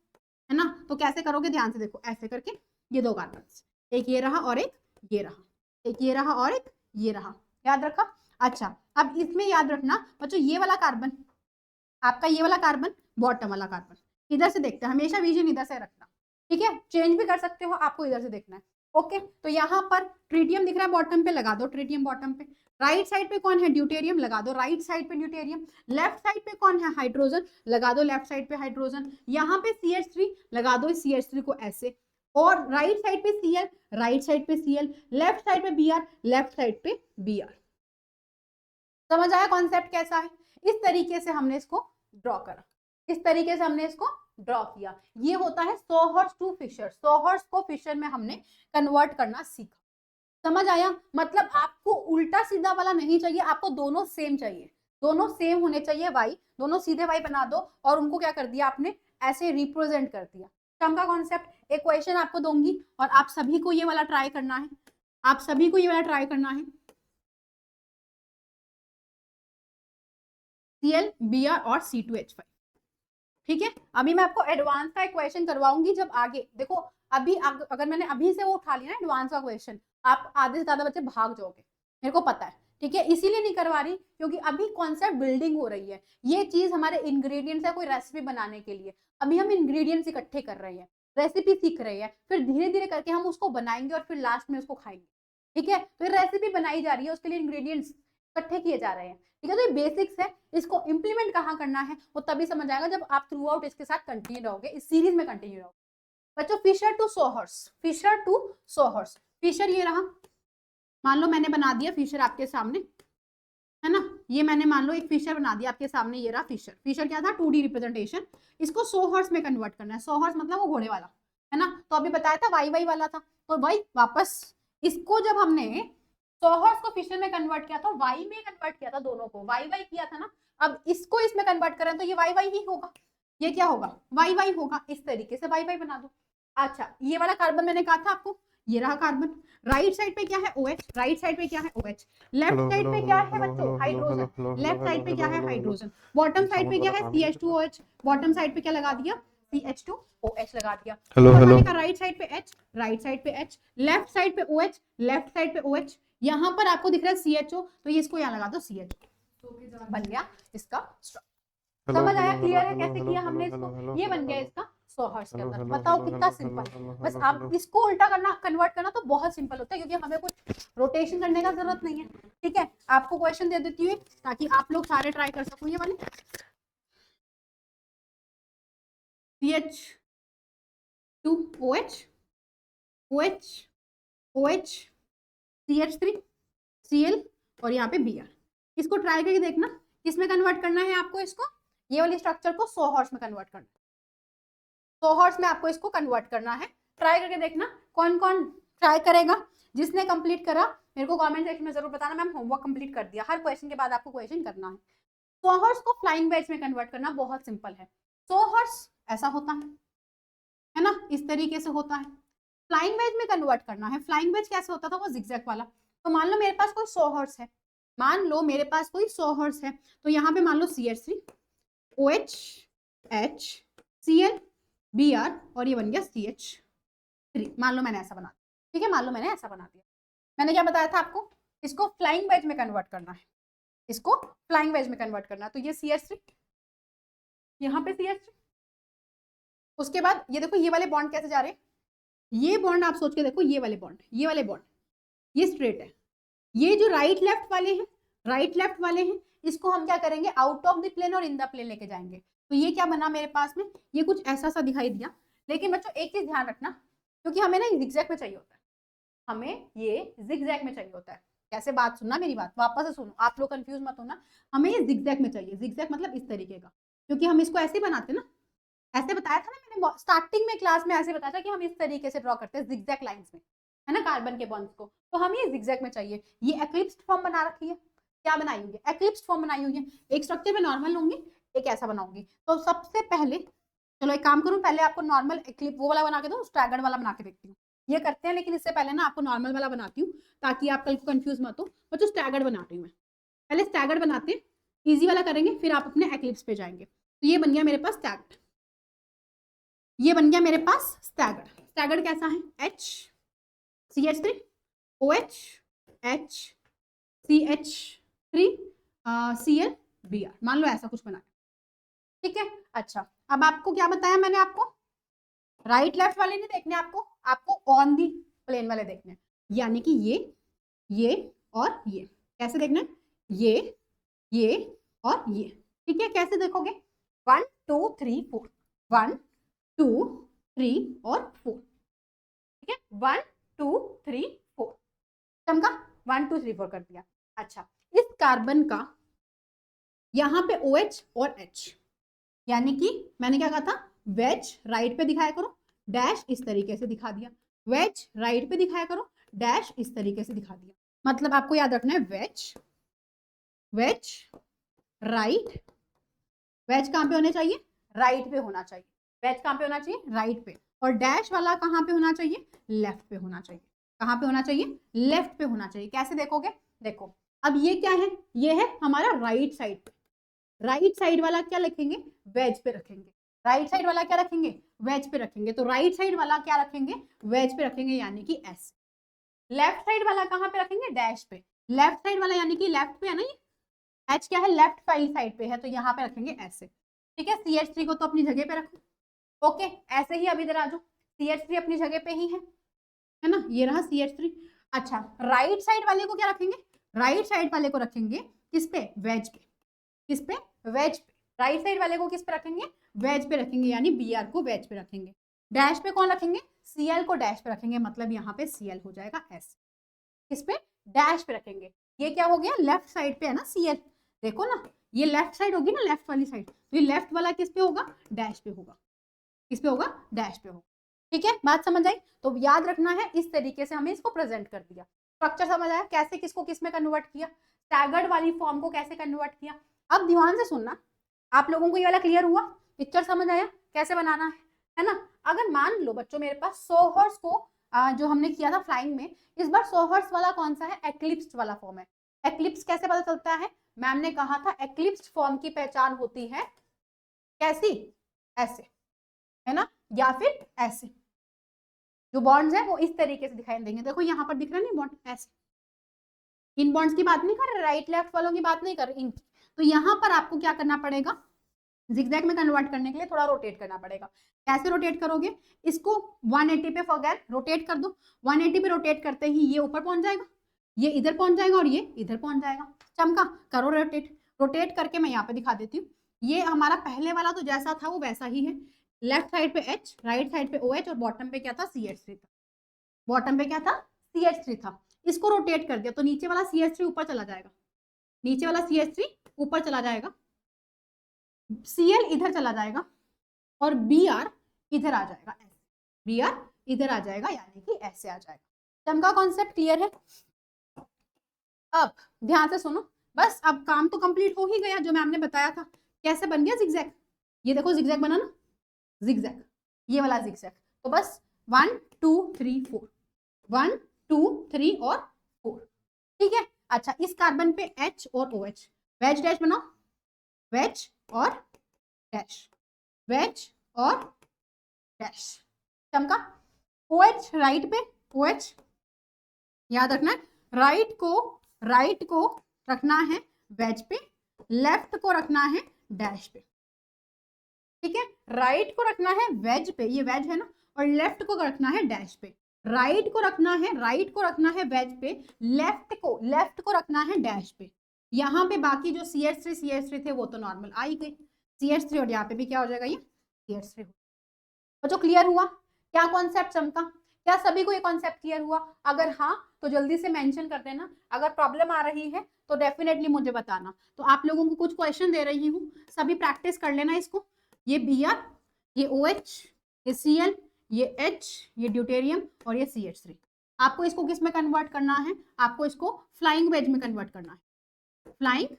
ना, तो कैसे करोगे, ध्यान से देखो, ऐसे करके ये 2 कार्बन, एक ये रहा और एक ये रहा, एक ये रहा और एक ये रहा, याद रखा। अच्छा, अब इसमें याद रखना बच्चों, ये वाला कार्बन आपका, ये वाला कार्बन बॉटम वाला कार्बन, इधर से देखते हैं, हमेशा विजन इधर से रखना, ठीक है, चेंज भी कर सकते हो, आपको इधर से देखना है। ओके, तो यहाँ पर ट्रिटियम दिख रहा है बॉटम पे, लगा दो ट्रिटियम बॉटम पे। राइट साइड पे कौन है, ड्यूटेरियम, लगा दो राइट साइड पे ड्यूटेरियम। लेफ्ट साइड पे कौन है, हाइड्रोजन, लगा दो लेफ्ट साइड पे हाइड्रोजन। यहाँ पे CH3, लगा दो CH3 को ऐसे, और राइट साइड पे Cl, राइट साइड पे Cl, लेफ्ट साइड पे Br, लेफ्ट साइड पे Br। समझ आया कॉन्सेप्ट कैसा है, इस तरीके से हमने इसको ड्रॉ करा, इस तरीके से हमने इसको ड्रॉ किया। ये होता है सॉहर्स टू फिशर, सॉहर्स को फिशर में हमने कन्वर्ट करना सीखा। समझ आया, मतलब आपको उल्टा सीधा वाला नहीं चाहिए, आपको दोनों सेम चाहिए, दोनों सेम होने चाहिए वाई, दोनों सीधे वाई बना दो, और उनको क्या कर दिया आपने, ऐसे रिप्रेजेंट कर दिया। सम का कॉन्सेप्ट, एक क्वेश्चन आपको दूंगी और आप सभी को ये वाला ट्राई करना है, आप सभी को ये वाला ट्राई करना है, Cl, Br और C2H5, ठीक है। अभी मैं आपको एडवांस का एक क्वेश्चन करवाऊंगी, जब आगे देखो, अभी अगर मैंने अभी से वो उठा लिया ना एडवांस का क्वेश्चन, आप आधे से ज्यादा बच्चे भाग जाओगे, मेरे को पता है, ठीक है, इसीलिए नहीं करवा रही क्योंकि अभी कॉन्सेप्ट बिल्डिंग हो रही है। ये चीज हमारे इंग्रेडिएंट्स है कोई रेसिपी बनाने के लिए, अभी हम इंग्रेडिएंट्स इकट्ठे कर रहे हैं, रेसिपी सीख रहे हैं, फिर धीरे धीरे करके हम उसको बनाएंगे और फिर लास्ट में उसको खाएंगे, ठीक है। तो ये रेसिपी बनाई जा रही है, उसके लिए इंग्रेडिएंट्स इकट्ठे किए जा रहे हैं, ठीक है। तो ये बेसिक्स है, इसको इंप्लीमेंट कहाँ करना है वो तभी समझ आएगा जब आप थ्रू आउट इसके साथ कंटिन्यू रहोगे, इस सीरीज में कंटिन्यू रहोगे। बच्चों Fischer to sawhorse, Fischer to sawhorse, Fischer ये रहा, मान लो मैंने बना दिया फिशर आपके सामने, है ना, ये मैंने मान लो एक फिशर बना दिया आपके सामने, ये रहा फिशर। फिशर क्या था, 2D रिप्रेजेंटेशन, इसको सोहर्स में कन्वर्ट करना है, सोहर्स मतलब वो घोड़े वाला, है ना, तो अभी बताया था वाई वाई वाला था, तो भाई वापस इसको जब हमने सोहर्स को फिशर में कन्वर्ट किया था, वाई में कन्वर्ट किया था, दोनों को वाई वाई किया था ना, अब इसको इसमें कन्वर्ट करें तो ये वाई वाई ही होगा, ये क्या होगा, वाई वाई होगा, इस तरीके से वाई वाई बना दो। अच्छा, ये वाला कार्बन मैंने कहा था आपको, ये रहा कार्बन, राइट साइड पे क्या है OH, राइट साइड पे क्या है OH, लेफ्ट साइड पे क्या है बच्चों हाइड्रोजन, लेफ्ट साइड पे क्या है हाइड्रोजन, बॉटम साइड पे क्या है CH2OH, बॉटम साइड पे क्या लगा दिया CH2OH लगा दिया, राइट साइड पे H, राइट साइड पे H, लेफ्ट साइड पे OH, लेफ्ट साइड पे OH, यहाँ पर आपको दिख रहा है CHO, तो ये इसको यहाँ लगा दो CH, बन गया इसका स्ट्रक्चर। समझ आया, क्लियर है कैसे किया हमने इसको, ये बन गया इसका सोहर्स के अंदर। बताओ कितना सिंपल, बस आप इसको उल्टा करना, कन्वर्ट करना तो बहुत सिंपल होता है क्योंकि हमें कुछ रोटेशन करने का जरूरत नहीं है, ठीक है। आपको क्वेश्चन दे देती हूँ ताकि आप लोग सारे ट्राई कर सको, ये वाले CH2OH, OH, OH, CH3, Cl और यहाँ पे Br, इसको ट्राई करके देखना किसमें कन्वर्ट करना है आपको, इसको ये वाली स्ट्रक्चर को सोहर्स में कन्वर्ट करना है, सोहर्स में आपको इसको कन्वर्ट करना है। ट्राई करके देखना कौन कौन ट्राई करेगा, जिसने कंप्लीट करा मेरे को कमेंट सेक्शन में जरूर बताना, मैम होमवर्क कंप्लीट कर दिया, हर क्वेश्चन के बाद आपको क्वेश्चन करना है। सोहर्स को फ्लाइंग वेज में कन्वर्ट करना बहुत सिंपल है, सोहर्स ऐसा होता है ना, इस तरीके से होता है, फ्लाइंग वेज में कन्वर्ट करना है। फ्लाइंग वेज कैसे होता था, वो जिगजैग वाला। तो मान लो मेरे पास कोई 100 हर्ट्ज है, मान लो मेरे पास कोई 100 हर्ट्ज है, तो यहाँ पे मान लो CH3 OH H Cl Br और ये बन गया CH3। मान लो मैंने ऐसा बना दिया, ठीक है, मान लो मैंने ऐसा बना दिया। मैंने क्या बताया था आपको, इसको फ्लाइंग वेज में कन्वर्ट करना है, इसको फ्लाइंग वेज में कन्वर्ट करना है। तो ये CH3, यहाँ पे CH3, उसके बाद ये देखो ये वाले बॉन्ड कैसे जा रहे हैं, ये बॉन्ड आप सोच के देखो, ये वाले बॉन्ड, ये वाले बॉन्ड, ये स्ट्रेट है। ये जो राइट लेफ्ट वाले हैं, राइट लेफ्ट वाले हैं, इसको हम क्या करेंगे, आउट ऑफ द प्लेन और इन द प्लेन लेके जाएंगे। तो ये क्या बना मेरे पास में, ये कुछ ऐसा सा दिखाई दिया। लेकिन बच्चों एक चीज ध्यान रखना, क्योंकि हमें ना जिगजैग में चाहिए होता है, हमें ये जिगजैग में चाहिए होता है। कैसे, बात सुनना मेरी बात, वापस से सुनो, आप लोग कंफ्यूज मत होना। हमें ये जिगजैग में चाहिए, जिगजैग मतलब इस तरीके का, क्योंकि हम इसको ऐसे बनाते ना, ऐसे बताया था ना मैंने स्टार्टिंग में क्लास में, ऐसे बताया था कि हम इस तरीके से ड्रॉ करते हैं जिगजैग लाइंस में, है ना, कार्बन के बॉन्ड्स को। तो हमें ये जिगजैग में चाहिए। ये एक्लिप्स्ड फॉर्म बना रखी है, क्या बनाई हुई है, एक्लिप्स्ड फॉर्म बनाई हुई है। एक स्ट्रक्चर में नॉर्मल लूंगी, एक ऐसा बनाऊंगी। तो सबसे पहले चलो एक काम करूं, पहले आपको नॉर्मल एक्लिप वो वाला बना के दो, स्टैगर्ड वाला बना के देखती हूँ। ये करते हैं, लेकिन इससे पहले ना आपको नॉर्मल वाला बनाती हूँ, ताकि आप कल को कंफ्यूज मत हो। बच्चों स्टैगर्ड बनाती हूँ मैं, पहले स्टैगर्ड बनाते हैं, इजी वाला करेंगे, फिर आप अपने एक्लिप्स पे जाएंगे। तो ये बन गया मेरे पास स्टैगर्ड, ये बन गया मेरे पास स्टैगर्ड। स्टैगर्ड कैसा है, H CH3 OH H CH3 Cl Br, मान लो ऐसा कुछ बनाया, ठीक है। अच्छा, अब आपको क्या बताया मैंने, आपको राइट लेफ्ट वाले नहीं देखने, आपको ऑन दी प्लेन वाले देखने, यानी कि ये और ये कैसे देखना है, ये और ये, ठीक है। कैसे देखोगे, 1 2 3 4, 1 2 3 और 4, ठीक है, 1 2 3 4, चमका, 1 2 3 4 कर दिया। अच्छा, इस कार्बन का यहाँ पे OH और H, यानी कि मैंने क्या कहा था, वेज राइट पे दिखाया करो, डैश इस तरीके से दिखा दिया, वेज राइट पे दिखाया करो, डैश इस तरीके से दिखा दिया। मतलब आपको याद रखना है, वेज वेज राइट, वेज कहाँ पे होने चाहिए, राइट पे होना चाहिए, वेज कहाँ पे होना चाहिए, राइट पे, और डैश वाला कहाँ पे होना चाहिए, लेफ्ट पे होना चाहिए। कहाँ पे होना चाहिए, लेफ्ट पे होना चाहिए। कैसे देखोगे, देखो अब ये क्या है, ये है हमारा राइट साइड पे, राइट साइड वाला क्या लिखेंगे, वेज पे रखेंगे, राइट साइड वाला क्या रखेंगे, वेज पे रखेंगे। तो राइट साइड वाला क्या रखेंगे, वेज पे रखेंगे, यानी कि S। लेफ्ट साइड वाला कहाँ पे रखेंगे, डैश पे। लेफ्ट साइड वाला यानी कि लेफ्ट पे है ना, ये H क्या है, लेफ्ट वाली साइड पे है, तो यहाँ पे रखेंगे ऐसे, ठीक है। CH3 को तो अपनी जगह पे रखो, ओके। ऐसे ही अब इधर आ जाओ, CH3 अपनी जगह पे ही है ना, ये रहा CH3। अच्छा, राइट साइड वाले को क्या रखेंगे, राइट साइड वाले को रखेंगे किस पे, वेज पे, किस पे, वेज पे। राइट साइड वाले को किस पे रखेंगे, वेज पे रखेंगे, यानी Br को वेज पे रखेंगे। डैश पे कौन रखेंगे, Cl को डैश पे रखेंगे, मतलब यहाँ पे Cl हो जाएगा S, किस पे, डैश पे रखेंगे। ये क्या हो गया, लेफ्ट साइड पे है ना Cl, देखो ना, ये लेफ्ट साइड होगी ना, लेफ्ट वाली साइड, तो ये लेफ्ट वाला किस पे होगा, डैश पे होगा, किस पे होगा, डैश पे होगा, ठीक है। बात समझ आई, तो याद रखना है, इस तरीके से हमें इसको प्रेजेंट कर दिया। स्ट्रक्चर समझ आया, कैसे किसको किस में कन्वर्ट किया, स्टैगर्ड वाली फॉर्म को कैसे कन्वर्ट किया। अब ध्यान से सुनना, आप लोगों को ये वाला क्लियर हुआ, पिक्चर समझ आया कैसे बनाना है ना। अगर मान लो बच्चों मेरे पास 100 हर्ट्ज को जो हमने किया था फ्लाइंग में, इस बार 100 हर्ट्ज वाला कौन सा है, एक्लिप्स्ड वाला फॉर्म है। एक्लिप्स कैसे पता चलता है, मैम ने कहा था एक्लिप्स्ड फॉर्म की पहचान होती है कैसी, ऐसे, है ना, या फिर ऐसे, जो बॉन्ड्स है वो इस तरीके से दिखाई देंगे। देखो यहाँ पर दिख रहा है ना बॉन्ड, ऐसे। इन बॉन्ड्स की बात नहीं कर रहे, राइट लेफ्ट वालों की बात नहीं कर रहे, इनकी। तो यहाँ पर आपको क्या करना पड़ेगा, जिगजैग में कन्वर्ट करने के लिए थोड़ा रोटेट करना पड़ेगा। कैसे रोटेट करोगे, इसको 180 पे फॉरगेट रोटेट कर दो, 180 पे रोटेट करते ही ये ऊपर पहुंच जाएगा, ये इधर पहुंच जाएगा और ये इधर पहुंच जाएगा। चमका, करो रोटेट, रोटेट करके मैं यहाँ पे दिखा देती हूँ। ये हमारा पहले वाला तो जैसा था वो वैसा ही है, लेफ्ट साइड पे H, राइट साइड पे OH और बॉटम पे क्या था, CH3 था, बॉटम पे क्या था, CH3 था। इसको रोटेट कर दिया तो नीचे वाला CH3 ऊपर चला जाएगा, नीचे वाला CH3 ऊपर चला जाएगा, Cl इधर चला जाएगा और Br इधर आ जाएगा, Br इधर आ जाएगा, यानी कि ऐसे आ जाएगा। चमका, कॉन्सेप्ट क्लियर है। अब ध्यान से सुनो, बस अब काम तो कंप्लीट हो ही गया जो मैम ने बताया था। कैसे बन गया जिगजैग, ये देखो जिगजैग बना ना, जिगजैग, ये वाला जिगजैग। तो बस 1 2 3 4, 1 2 3 और 4, ठीक है। अच्छा, इस कार्बन पे H और OH, वेज डैश बनाओ, वेज और डैश, वेज और डैश, चमका। OH राइट पे, OH याद रखना है, राइट को रखना है वेज पे, लेफ्ट को रखना है डैश पे, ठीक है। राइट को रखना है वेज पे, ये वेज है ना, और लेफ्ट को रखना है डैश पे। राइट को रखना है वेज पे, लेफ्ट को रखना है डैश पे। यहाँ पे बाकी जो CH3 थे वो तो नॉर्मल आ ही गए, CH3, और यहाँ पे भी क्या हो जाएगा, ये CH3। बच्चों क्लियर हुआ क्या कॉन्सेप्ट चमका? क्या सभी को ये कॉन्सेप्ट क्लियर हुआ? अगर हाँ तो जल्दी से मेंशन कर देना, अगर प्रॉब्लम आ रही है तो डेफिनेटली मुझे बताना। तो आप लोगों को कुछ क्वेश्चन दे रही हूँ, सभी प्रैक्टिस कर लेना इसको। ये Br, ये OH, ये Cl, ये H, ये ड्यूटेरियम और ये CH3। आपको इसको किस में कन्वर्ट करना है? आपको इसको फ्लाइंग वेज में कन्वर्ट करना है, फ्लाइंग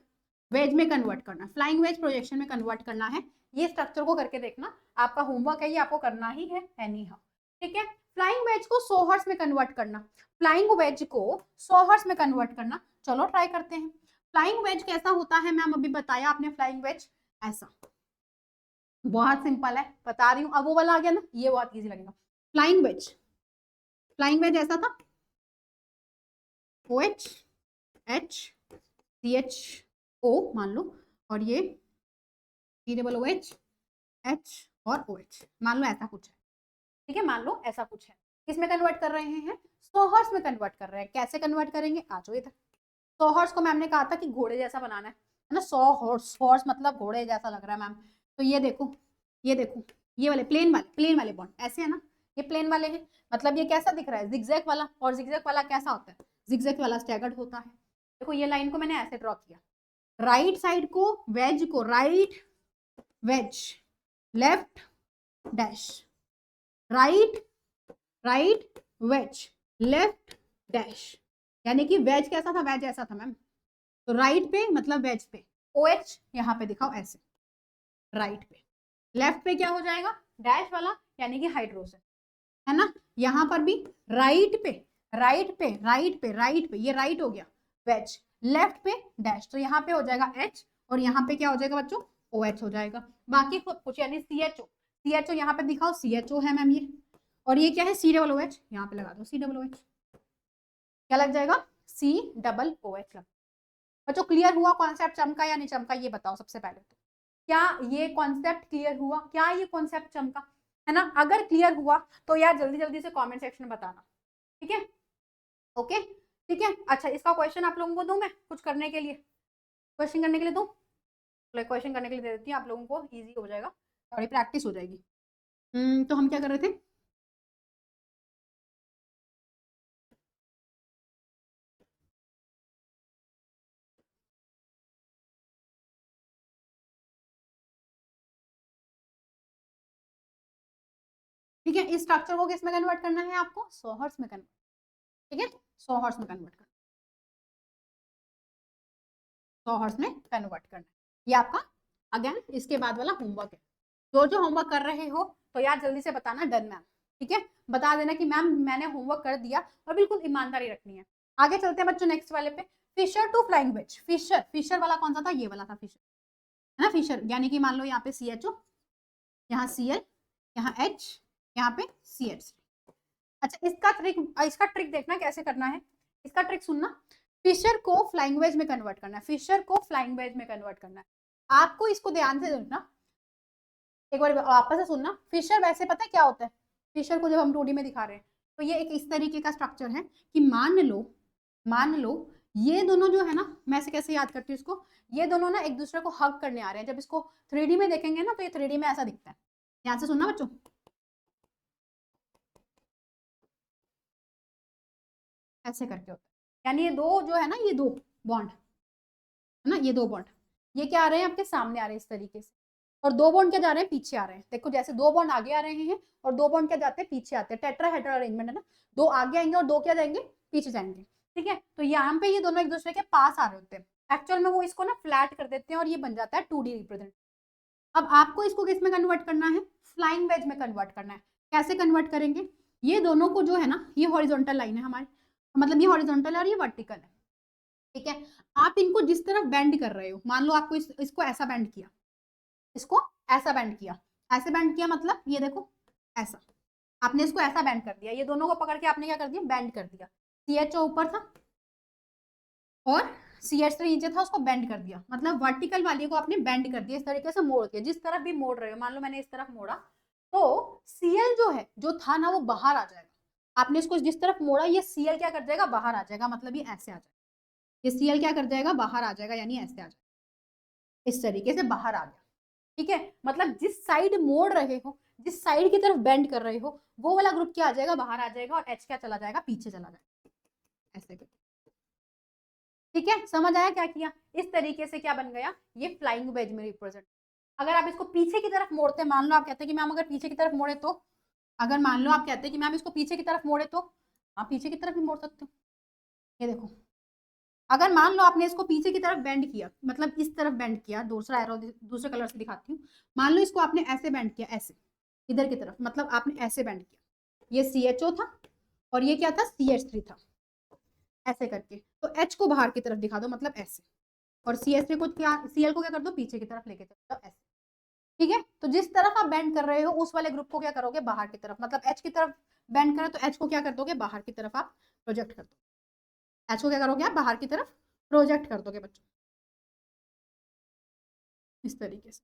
वेज में कन्वर्ट करना है, फ्लाइंग वेज प्रोजेक्शन में कन्वर्ट करना है। ये स्ट्रक्चर को करके देखना, आपका होमवर्क है, ये आपको करना ही है एनी हाउ, ठीक है। फ्लाइंग वेज को सोहर्स में कन्वर्ट करना, फ्लाइंग वेज को सोहर्स में कन्वर्ट करना, चलो ट्राई करते हैं। फ्लाइंग वेज कैसा होता है मैम? अभी बताया आपने फ्लाइंग वेज ऐसा, बहुत सिंपल है, बता रही हूँ। अब वो वाला आ गया ना, ये बहुत इजी लगेगा। फ्लाइंग वेज ऐसा था, OH H CHO मान लो, और ये COOH H और OH, मान लो ऐसा कुछ है, ठीक है, मान लो ऐसा कुछ है। किसमें कन्वर्ट कर रहे हैं? सोहर्स में कन्वर्ट कर रहे हैं। कैसे कन्वर्ट करेंगे? आ जाओ इधर। सोहर्स को मैम ने कहा था कि घोड़े जैसा बनाना है ना, हॉर्स मतलब घोड़े जैसा लग रहा है मैम। तो ये देखो, ये वाले प्लेन वाले बॉन्ड ऐसे है ना, ये प्लेन वाले हैं, मतलब ये कैसा दिख रहा है? जिगजैग वाला। और जिगजैग वाला कैसा होता है? जिगजैग वाला स्टैगर्ड होता है। देखो ये लाइन को मैंने ऐसे ड्रॉ किया, राइट साइड को वेज को right wedge, left dash, right wedge, left dash, यानी कि वेज कैसा था? वेज ऐसा था मैम। तो राइट पे मतलब वेज पे, OH यहाँ पे दिखाओ ऐसे, राइट पे। लेफ्ट पे क्या हो जाएगा? डैश वाला, यानी कि हाइड्रोजन, है ना। यहाँ पर भी राइट पे, ये राइट हो गया वेज, लेफ्ट पे डैश, तो यहाँ पे हो जाएगा H, और यहाँ पे क्या हो जाएगा बच्चों? OH हो जाएगा। बाकी खुद कुछ, यानी CHO यहाँ पे दिखाओ, CHO है मैम ये, और ये क्या है? COOH, यहाँ पे लगा दो COOH, क्या लग जाएगा? COOH लग। बच्चों क्लियर हुआ कॉन्सेप्ट? चमका या नहीं चमका ये बताओ सबसे पहले तो। क्या ये कॉन्सेप्ट क्लियर हुआ? क्या ये कॉन्सेप्ट चमका? है ना। अगर क्लियर हुआ तो यार जल्दी जल्दी से कमेंट सेक्शन में बताना, ठीक है। ओके, ठीक है। अच्छा, इसका क्वेश्चन आप लोगों को दूं मैं कुछ करने के लिए? क्वेश्चन करने के लिए दूं? क्वेश्चन करने के लिए दे देती हूँ, आप लोगों को इजी हो जाएगा, थोड़ी प्रैक्टिस हो जाएगी। तो हम क्या कर रहे थे? ठीक है, इस स्ट्रक्चर को किस में कन्वर्ट करना है आपको? सोहर्स में कन्वर्ट, ठीक है, सोहर्स में कन्वर्ट करना, सोहर्स में कन्वर्ट करना। ये आपका अगेन इसके बाद वाला होमवर्क है। जो होमवर्क कर रहे हो तो यार जल्दी से बताना डन मैम, ठीक है। बता देना कि मैम मैंने होमवर्क कर दिया, और बिल्कुल ईमानदारी रखनी है। आगे चलते हैं बच्चों नेक्स्ट वाले पे। Fischer to flying wedge. Fischer वाला कौन सा था? ये वाला था फिशर, है ना। फिशर यानी कि मान लो यहाँ पे CHO, यहाँ Cl, यहाँ H, यहाँ पे CH। अच्छा, इसका ट्रिक देखना कैसे करना है, इसका ट्रिक सुनना। फिशर को फ्लाइंग वेज में कन्वर्ट करना है, फिशर को फ्लाइंग वेज में कन्वर्ट करना है। आपको इसको ध्यान से देखना, एक बार वापस से सुनना। फिशर वैसे पता है क्या होता है? फिशर को जब हम 2D में दिखा रहे हैं तो ये एक इस तरीके का स्ट्रक्चर है कि मान लो ये दोनों जो है ना, मैं से कैसे याद करती हूँ इसको, ये दोनों ना एक दूसरे को हग करने आ रहे हैं। जब इसको 3D में देखेंगे ना तो ये 3D में ऐसा दिखता है। ध्यान से सुनना बच्चों, ऐसे करके होता है। यानी ये दो जो है ना, ये दो बॉन्ड है ना, ये दो बॉन्ड, ये क्या आ रहे हैं? आपके सामने आ रहे हैं इस तरीके से, और दो बॉन्ड क्या जा रहे हैं? पीछे आ रहे हैं। देखो जैसे दो बॉन्ड आगे आ रहे हैं और दो बॉन्ड क्या जाते हैं? पीछे आते हैं। टेट्राहेड्रल अरेंजमेंट है ना, दो आगे आएंगे और दो क्या जाएंगे? पीछे जाएंगे, ठीक है। तो यहाँ पे ये दोनों एक दूसरे के पास आ रहे होते हैं। एक्चुअल में वो इसको ना फ्लैट कर देते हैं और ये बन जाता है 2D रिप्रेजेंट। अब आपको इसको किस में कन्वर्ट करना है? फ्लाइंग वेज में कन्वर्ट करना है। कैसे कन्वर्ट करेंगे? ये दोनों को जो है ना, ये हॉरिजॉन्टल लाइन है हमारी, मतलब ये हॉरिजॉन्टल है और ये वर्टिकल है, ठीक है। आप इनको जिस तरफ बेंड कर रहे हो, मान लो आपको इसको ऐसा बेंड किया, इसको ऐसा बेंड किया, ऐसे बेंड किया, मतलब ये देखो ऐसा, आपने इसको ऐसा बेंड कर दिया, ये दोनों को पकड़ के आपने क्या कर दिया, बेंड कर दिया। CHO ऊपर था और CH3 नीचे था, उसको बेंड कर दिया, मतलब वर्टिकल वाली को आपने बेंड कर दिया, इस तरीके से मोड़ दिया, जिस तरफ भी मोड़ रहे हो, मान लो मैंने इस तरफ मोड़ा तो Cl जो है जो था ना वो बाहर आ जाएगा, आपने इसको जिस तरफ मोड़ा ये Cl क्या कर जाएगा, बाहर आ जाएगा, मतलब ये ऐसे आ जाएगा, ये Cl क्या कर जाएगा, बाहर आ जाएगा, यानी ऐसे आ जाएगा, इस तरीके से बाहर आ गया, ठीक है। मतलब जिस साइड मोड़ रहे हो, जिस साइड की तरफ बेंड कर रहे हो, वो वाला ग्रुप क्या आ जाएगा, बाहर आ जाएगा, और H क्या चला जाएगा, पीछे चला जाएगा, ऐसे करके, ठीक है। समझ आया क्या किया, इस तरीके से क्या बन गया, ये फ्लाइंग वेज में रिप्रेजेंट। अगर आप इसको पीछे की तरफ मोड़ते, मान लो आप कहते हैं कि मैम अगर पीछे की तरफ मोड़े तो, अगर मान लो आप कहते हैं कि मैम इसको पीछे की तरफ मोड़े तो, आप पीछे की तरफ भी मोड़ सकते हो, ये देखो। अगर मान लो आपने इसको पीछे की तरफ बेंड किया, मतलब इस तरफ बेंड किया, दूसरा एरो दूसरे कलर से दिखाती हूँ, मान लो इसको आपने ऐसे बेंड किया, ऐसे इधर की तरफ, मतलब आपने ऐसे बेंड किया, ये CHO था और ये क्या था, CH3 था, ऐसे करके, तो H को बाहर की तरफ दिखा दो, मतलब ऐसे, और CH3 को क्या, Cl को क्या कर दो, पीछे की तरफ लेके चलो, ऐसे, ठीक है। तो जिस तरफ आप बेंड कर रहे हो उस वाले ग्रुप को क्या करोगे, बाहर की तरफ, मतलब H की तरफ बेंड करें तो H को क्या कर दोगे, बाहर की तरफ आप प्रोजेक्ट कर दो, H को क्या करोगे आप, बाहर की तरफ प्रोजेक्ट कर दोगे बच्चों, इस तरीके से,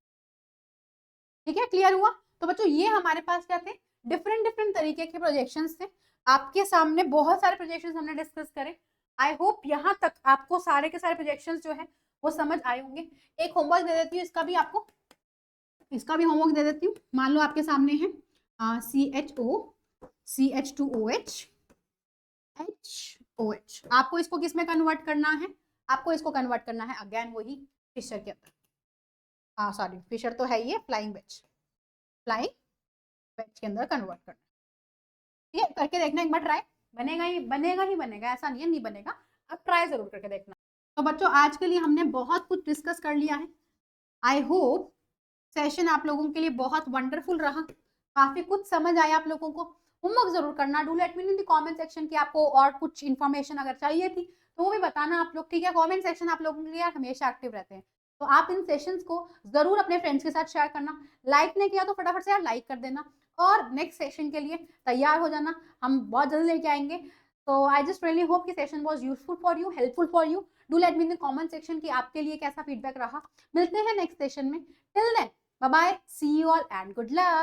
ठीक है। क्लियर हुआ। तो बच्चों ये हमारे पास क्या थे, डिफरेंट डिफरेंट तरीके के प्रोजेक्शंस थे, आपके सामने बहुत सारे प्रोजेक्शंस हमने डिस्कस करे। आई होप यहाँ तक आपको सारे के सारे प्रोजेक्शंस जो है वो समझ आए होंगे। एक होमवर्क दे देती हूँ, इसका भी आपको, इसका भी होमवर्क दे देती हूँ। मान लो आपके सामने है CHO CH2OH HOH, आपको इसको किस में कन्वर्ट करना है, आपको इसको कन्वर्ट करना है अगेन वही फिशर के अंदर, सॉरी फिशर तो है ये, फ्लाइंग वेज, फ्लाइंग वेज के अंदर कन्वर्ट करना, ठीक है। करके देखना एक बार ट्राई, बनेगा ही बनेगा ही बनेगा, ऐसा नहीं है नहीं बनेगा, अब ट्राई जरूर करके देखना। तो बच्चों आज के लिए हमने बहुत कुछ डिस्कस कर लिया है, आई होप सेशन आप लोगों के लिए बहुत वंडरफुल रहा, काफी कुछ समझ आया आप लोगों को। होमवर्क जरूर करना, do let me know in the comment section कि आपको और कुछ इन्फॉर्मेशन अगर चाहिए थी तो वो भी बताना आप लोग, ठीक है। कमेंट सेक्शन आप लोगों के लिए हमेशा एक्टिव रहते हैं, तो आप इन सेशंस को जरूर अपने फ्रेंड्स के साथ शेयर करना, लाइक नहीं किया तो फटाफट से यार लाइक कर देना, और नेक्स्ट सेशन के लिए तैयार हो जाना, हम बहुत जल्दी लेके आएंगे। तो आई जस्ट रियली होप कि session was useful for you, helpful for you. Do let me in the comment section कि आपके लिए कैसा फीडबैक रहा। मिलते हैं नेक्स्ट सेशन में, till then bye bye, see you all and good luck.